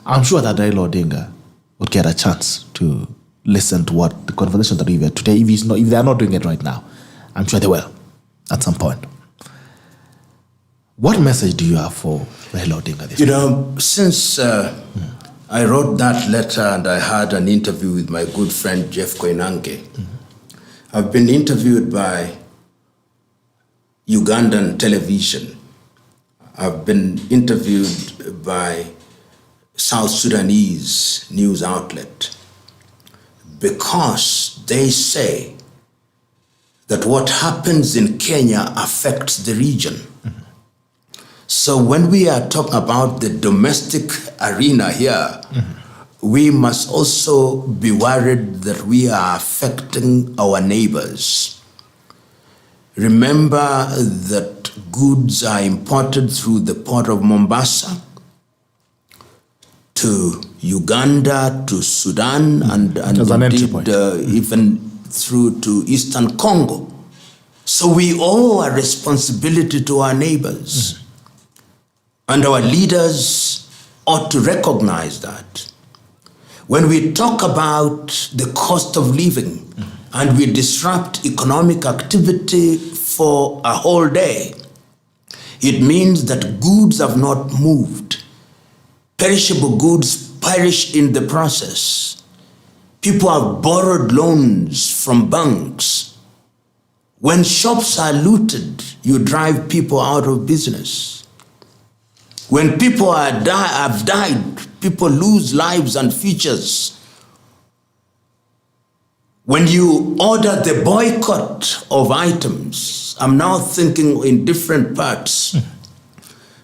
I'm sure that Raila Odinga would get a chance to listen to what the conversation that we've had today, if they are not doing it right now. I'm sure they will at some point. What message do you have for Raila Odinga this morning? Since I wrote that letter and I had an interview with my good friend Jeff Koinange, I've been interviewed by Ugandan television. I've been interviewed by South Sudanese news outlet because they say that what happens in Kenya affects the region. So when we are talking about the domestic arena here, we must also be worried that we are affecting our neighbors. Remember that goods are imported through the port of Mombasa to Uganda, to Sudan, and indeed, even through to Eastern Congo. So we owe a responsibility to our neighbors. And our leaders ought to recognize that. When we talk about the cost of living and we disrupt economic activity for a whole day, it means that goods have not moved. Perishable goods perish in the process. People have borrowed loans from banks. When shops are looted, you drive people out of business. When people have died, people lose lives and futures. When you order the boycott of items, I'm now thinking in different parts,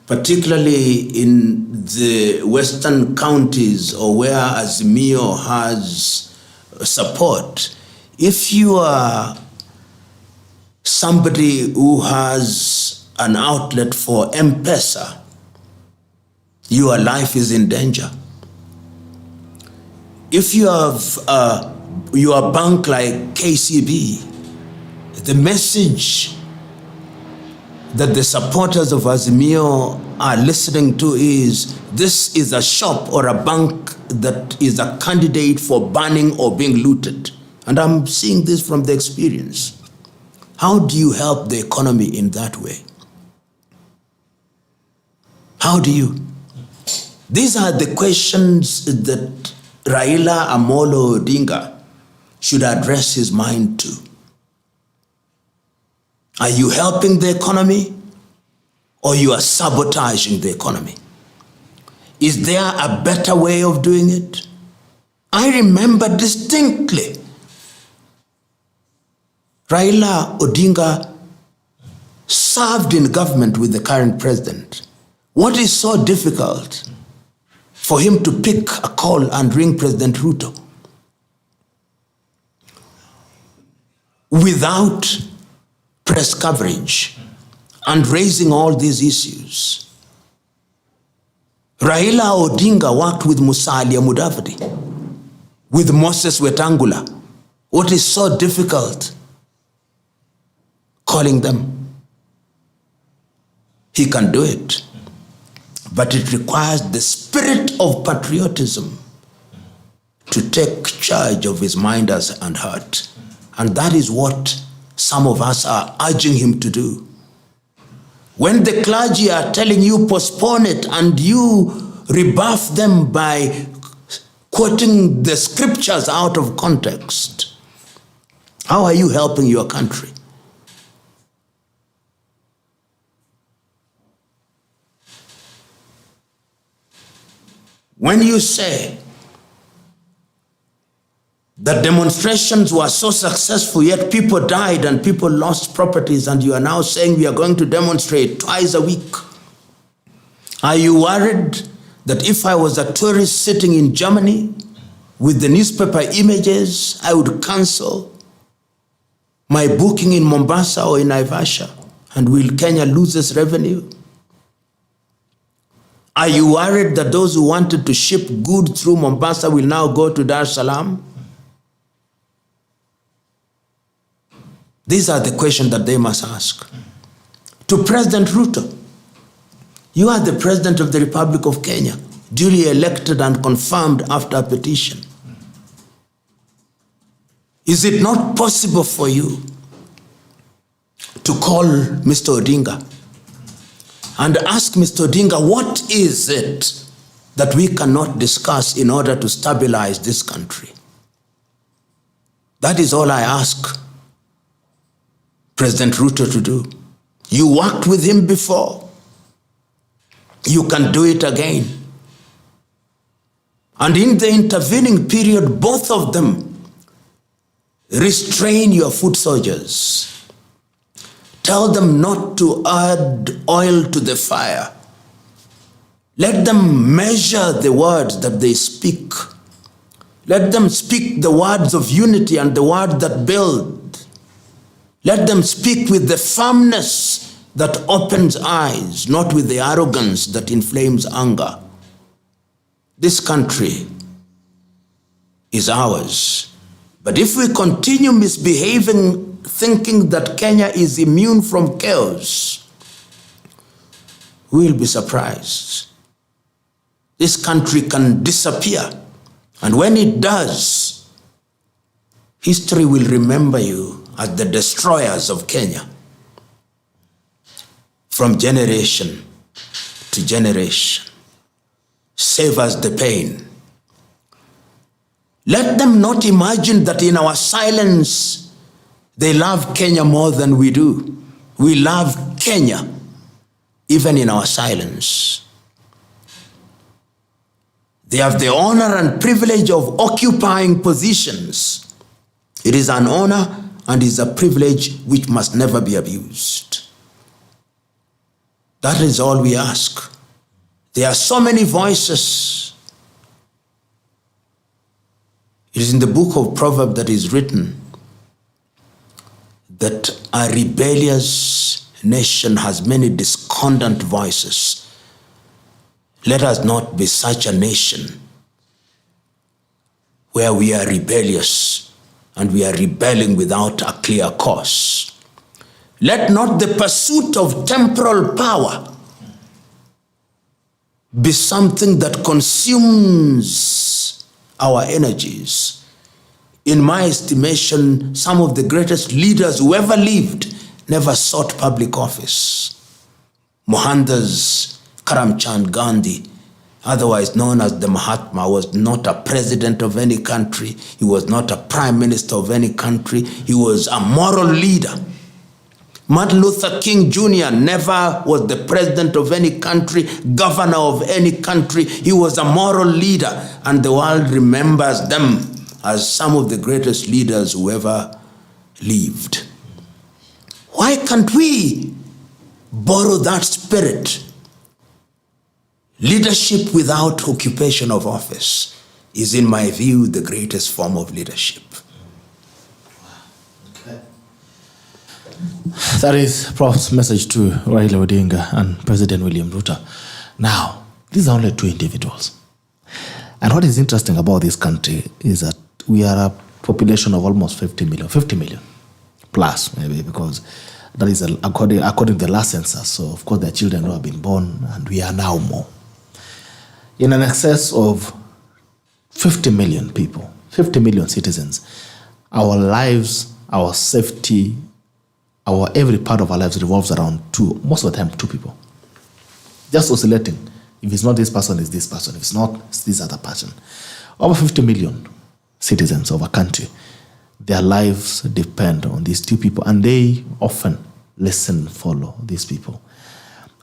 particularly in the western counties or where Azimio has support. If you are somebody who has an outlet for M-Pesa, your life is in danger. If you have your bank like KCB, the message that the supporters of Azimio are listening to is, this is a shop or a bank that is a candidate for banning or being looted. And I'm seeing this from the experience. How do you help the economy in that way? How do you? These are the questions that Raila Amolo Odinga should address his mind to. Are you helping the economy or you are sabotaging the economy? Is there a better way of doing it? I remember distinctly Raila Odinga served in government with the current president. What is so difficult for him to pick a call and ring President Ruto without press coverage and raising all these issues? Raila Odinga worked with Musalia Mudavadi, with Moses Wetangula. What is so difficult? Calling them. He can do it. But it requires the spirit of patriotism to take charge of his mind and heart. And that is what some of us are urging him to do. When the clergy are telling you postpone it and you rebuff them by quoting the scriptures out of context, how are you helping your country? When you say that demonstrations were so successful, yet people died and people lost properties, and you are now saying we are going to demonstrate twice a week, are you worried that if I was a tourist sitting in Germany with the newspaper images, I would cancel my booking in Mombasa or in Naivasha? And will Kenya lose its revenue? Are you worried that those who wanted to ship goods through Mombasa will now go to Dar es Salaam? These are the questions that they must ask. To President Ruto, you are the President of the Republic of Kenya, duly elected and confirmed after a petition. Is it not possible for you to call Mr. Odinga and ask Mr. Odinga, what is it that we cannot discuss in order to stabilize this country? That is all I ask President Ruto to do. You worked with him before. You can do it again. And in the intervening period, both of them restrain your foot soldiers. Tell them not to add oil to the fire. Let them measure the words that they speak. Let them speak the words of unity and the words that build. Let them speak with the firmness that opens eyes, not with the arrogance that inflames anger. This country is ours. But if we continue misbehaving, thinking that Kenya is immune from chaos, we will be surprised. This country can disappear. And when it does, history will remember you as the destroyers of Kenya. From generation to generation. Save us the pain. Let them not imagine that in our silence, they love Kenya more than we do. We love Kenya, even in our silence. They have the honor and privilege of occupying positions. It is an honor and is a privilege which must never be abused. That is all we ask. There are so many voices. It is in the book of Proverbs that is written that a rebellious nation has many discordant voices. Let us not be such a nation where we are rebellious and we are rebelling without a clear cause. Let not the pursuit of temporal power be something that consumes our energies. In my estimation, some of the greatest leaders who ever lived never sought public office. Mohandas Karamchand Gandhi, otherwise known as the Mahatma, was not a president of any country. He was not a prime minister of any country. He was a moral leader. Martin Luther King Jr. never was the president of any country, governor of any country. He was a moral leader, and the world remembers them as some of the greatest leaders who ever lived. Why can't we borrow that spirit? Leadership without occupation of office is, in my view, the greatest form of leadership. That is Prof's message to Raila Odinga and President William Ruto. Now, these are only two individuals. And what is interesting about this country is that we are a population of almost 50 million plus, maybe, because that is according to the last census. So, of course, there are children who have been born, and we are now more. In an excess of 50 million people, 50 million citizens, our lives, our safety, every part of our lives revolves around most of the time, two people. Just oscillating If it's not this person, it's this person. If it's not, it's this other person. Over 50 million citizens of a country, their lives depend on these two people, and they often listen, follow these people.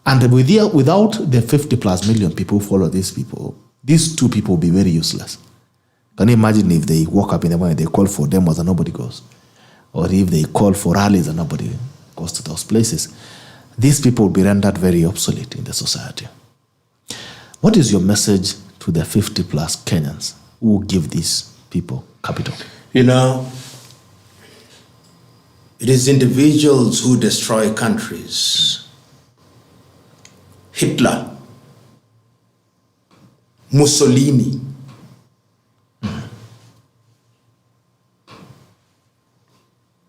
And without the 50 plus million people who follow these people, these two people will be very useless. Can you imagine if they woke up in the morning, they call for demos and nobody goes? Or if they call for rallies and nobody goes to those places? These people will be rendered very obsolete in the society. What is your message to the 50 plus Kenyans who give these people capital? You know, it is individuals who destroy countries. Hitler, Mussolini,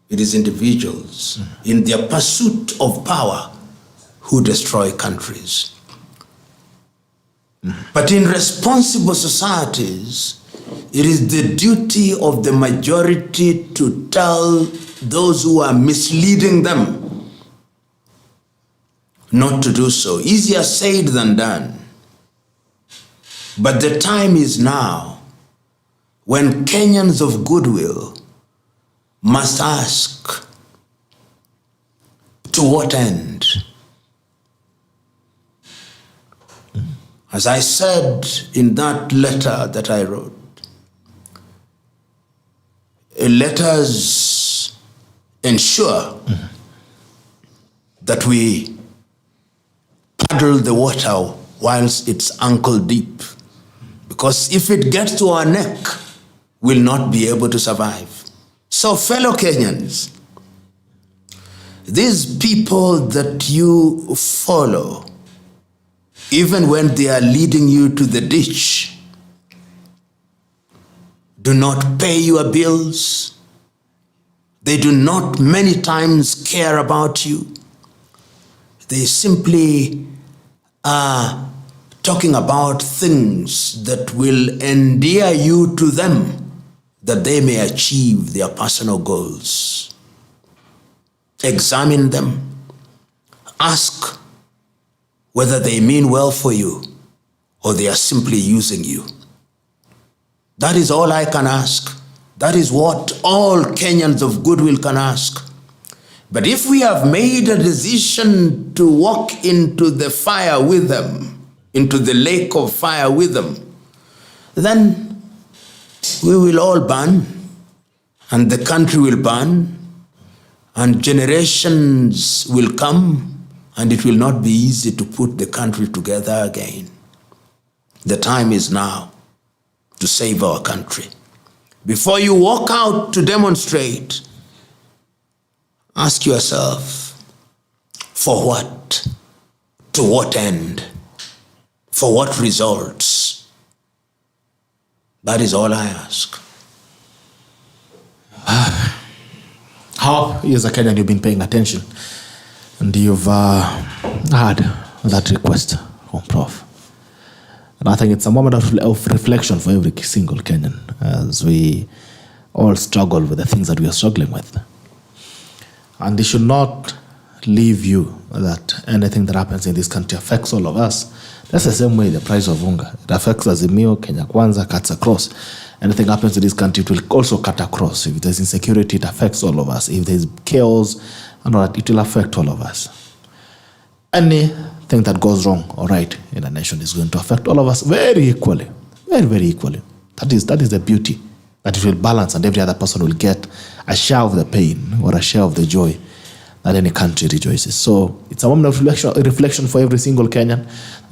it is individuals in their pursuit of power who destroy countries. But in responsible societies, it is the duty of the majority to tell those who are misleading them not to do so. Easier said than done. But the time is now when Kenyans of goodwill must ask, to what end? As I said in that letter that I wrote, let us ensure that we paddle the water whilst it's ankle deep. Because if it gets to our neck, we'll not be able to survive. So fellow Kenyans, these people that you follow, even when they are leading you to the ditch, do not pay your bills. They do not many times care about you. They simply are talking about things that will endear you to them, that they may achieve their personal goals. Examine them. Ask whether they mean well for you or they are simply using you. That is all I can ask. That is what all Kenyans of goodwill can ask. But if we have made a decision to walk into the fire with them, into the lake of fire with them, then we will all burn, and the country will burn, and generations will come, and it will not be easy to put the country together again. The time is now to save our country. Before you walk out to demonstrate, ask yourself, for what? To what end? For what results? That is all I ask. How, as a Kenyan, you've been paying attention, and you've heard that request from Prof. And I think it's a moment of reflection for every single Kenyan as we all struggle with the things that we are struggling with. And it should not leave you that anything that happens in this country affects all of us. That's the same way the price of unga. It affects Azimio, Kenya Kwanza, cuts across. Anything happens in this country, it will also cut across. If there's insecurity, it affects all of us. If there's chaos, and all that, it will affect all of us. Anything that goes wrong or right in a nation is going to affect all of us very equally. Very, very equally. That is the beauty. That it will balance, and every other person will get a share of the pain or a share of the joy that any country rejoices. So it's a moment of reflection for every single Kenyan.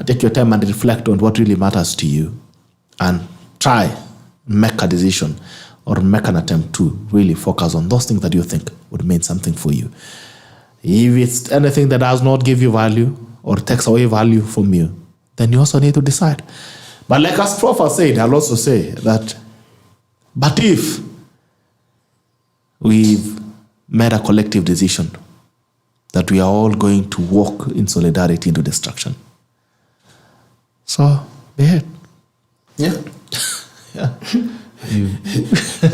Take your time and reflect on what really matters to you, and try make a decision or make an attempt to really focus on those things that you think would mean something for you. If it's anything that does not give you value or takes away value from you, then you also need to decide. But like as Prof has said, I'll also say that, but if we've made a collective decision that we are all going to walk in solidarity into destruction, so be it. Yeah. Yeah.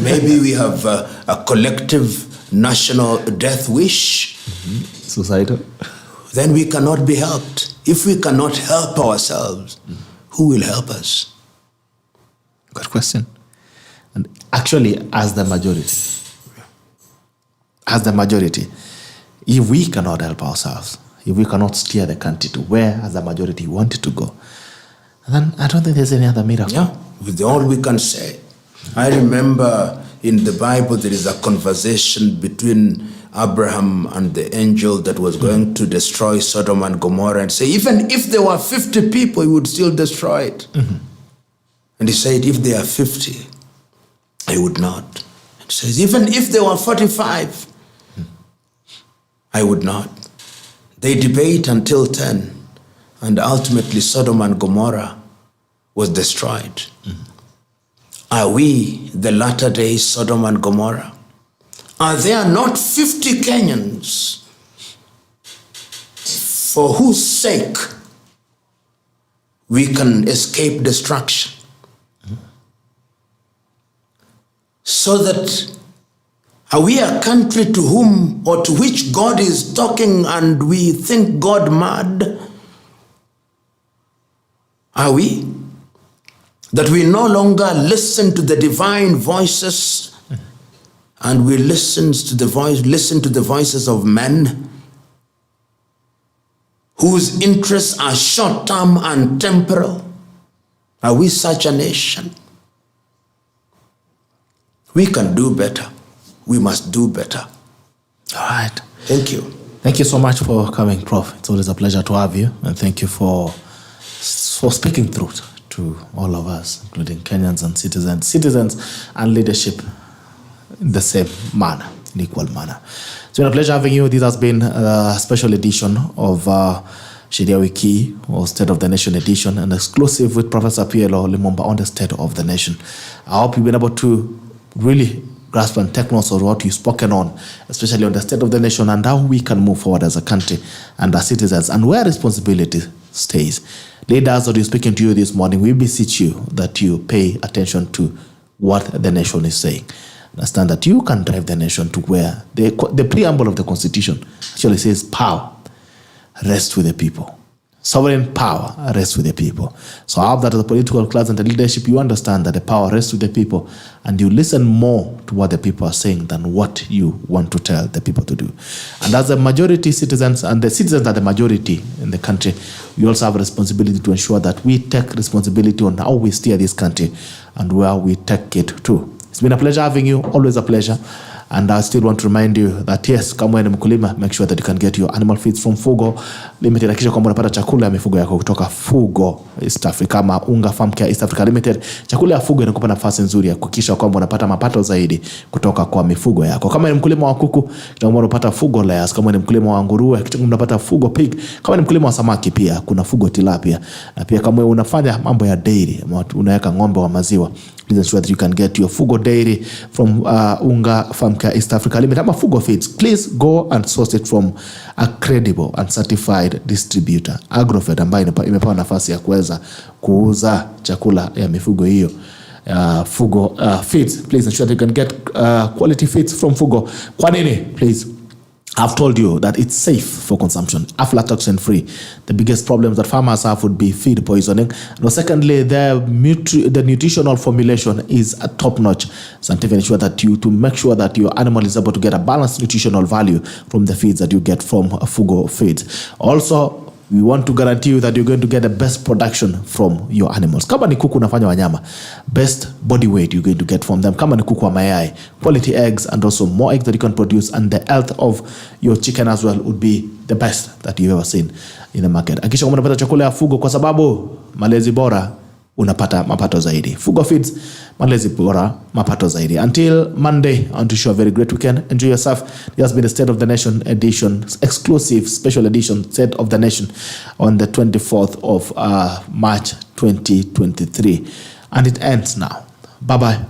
Maybe we have a collective national death wish. Societal. Then we cannot be helped. If we cannot help ourselves, who will help us? Good question. And actually, as the majority, if we cannot help ourselves, if we cannot steer the country to where as a majority we want it to go, then I don't think there's any other miracle. Yeah, with all we can say. I remember in the Bible there is a conversation between Abraham and the angel that was going to destroy Sodom and Gomorrah, and say, even if there were 50 people, he would still destroy it. And he said, if there are 50, I would not. It says, even if there were 45, I would not. They debate until 10, and ultimately Sodom and Gomorrah was destroyed. Are we the latter day Sodom and Gomorrah? Are there not 50 Kenyans for whose sake we can escape destruction? So that, are we a country to whom or to which God is talking and we think God mad? Are we? That we no longer listen to the divine voices and we listen to the voices of men whose interests are short-term and temporal? Are we such a nation? We can do better. We must do better. All right. Thank you. Thank you so much for coming, Prof. It's always a pleasure to have you. And thank you for speaking truth to all of us, including Kenyans and citizens and leadership in the same manner, in equal manner. It's been a pleasure having you. This has been a special edition of Sheria Wiki, or State of the Nation edition, and exclusive with Professor PLO Lumumba on the State of the Nation. I hope you've been able to really grasp and take notes of what you've spoken on, especially on the state of the nation and how we can move forward as a country and as citizens, and where responsibility stays. Leaders that are speaking to you this morning, we beseech you that you pay attention to what the nation is saying. Understand that you can drive the nation to where the preamble of the Constitution actually says power rests with the people. Sovereign power rests with the people. So I hope that as a political class and the leadership, you understand that the power rests with the people and you listen more to what the people are saying than what you want to tell the people to do. And as a majority citizens, and the citizens are the majority in the country, we also have a responsibility to ensure that we take responsibility on how we steer this country and where we take it to. It's been a pleasure having you, always a pleasure. And I still want to remind you that yes, kama wewe ni mkulima, make sure that you can get your animal feeds from Fugo Limited. Hakikisha kwamba unapata chakula ya mifugo yako kutoka Fugo East Africa, ama Unga Farm Care East Africa Limited. Chakula ya Fugo inakupa nafasi nzuri ya kuhakikisha kwamba unapata mapato zaidi kutoka kwa mifugo yako. Kama ni mkulima wa kuku, kama unapata Fugo layers. Kama ni mkulima wa nguruwe, hakikisha unapata Fugo pig. Kama ni mkulima wa samaki, pia kuna Fugo tilapia. Na pia kama unafanya mambo ya dairy, unaweka ng'ombe wa maziwa, please ensure that you can get your Fugo dairy from Unga Farm Care East Africa Limited. Ama Fugo Feeds, please go and source it from a credible and certified distributor, Agrofed, ambayo imepewa nafasi ya kuweza kuuza chakula ya mifugo hiyo. Fugo Feeds, please ensure that you can get quality feeds from Fugo. Kwa nini? Please, I've told you that it's safe for consumption, aflatoxin free. The biggest problems that farmers have would be feed poisoning. Now, secondly, the nutritional formulation is a top-notch. Scientific ensure that to make sure that your animal is able to get a balanced nutritional value from the feeds that you get from Fugo Feeds. Also, we want to guarantee you that you're going to get the best production from your animals. Kama ni kuku unafanya wanyama, best body weight you're going to get from them. Kama ni kuku wa mayai, quality eggs, and also more eggs that you can produce, and the health of your chicken as well would be the best that you've ever seen in the market. Hakikisha kwamba unapata chakula ya Fugo, kwa sababu malezi bora unapata mapato zaidi. Fugo Feeds, malezi bora, mapato zaidi. Until Monday, I want to wish you a very great weekend. Enjoy yourself. This has been the State of the Nation edition, exclusive special edition, State of the Nation, on the 24th of March 2023. And it ends now. Bye-bye.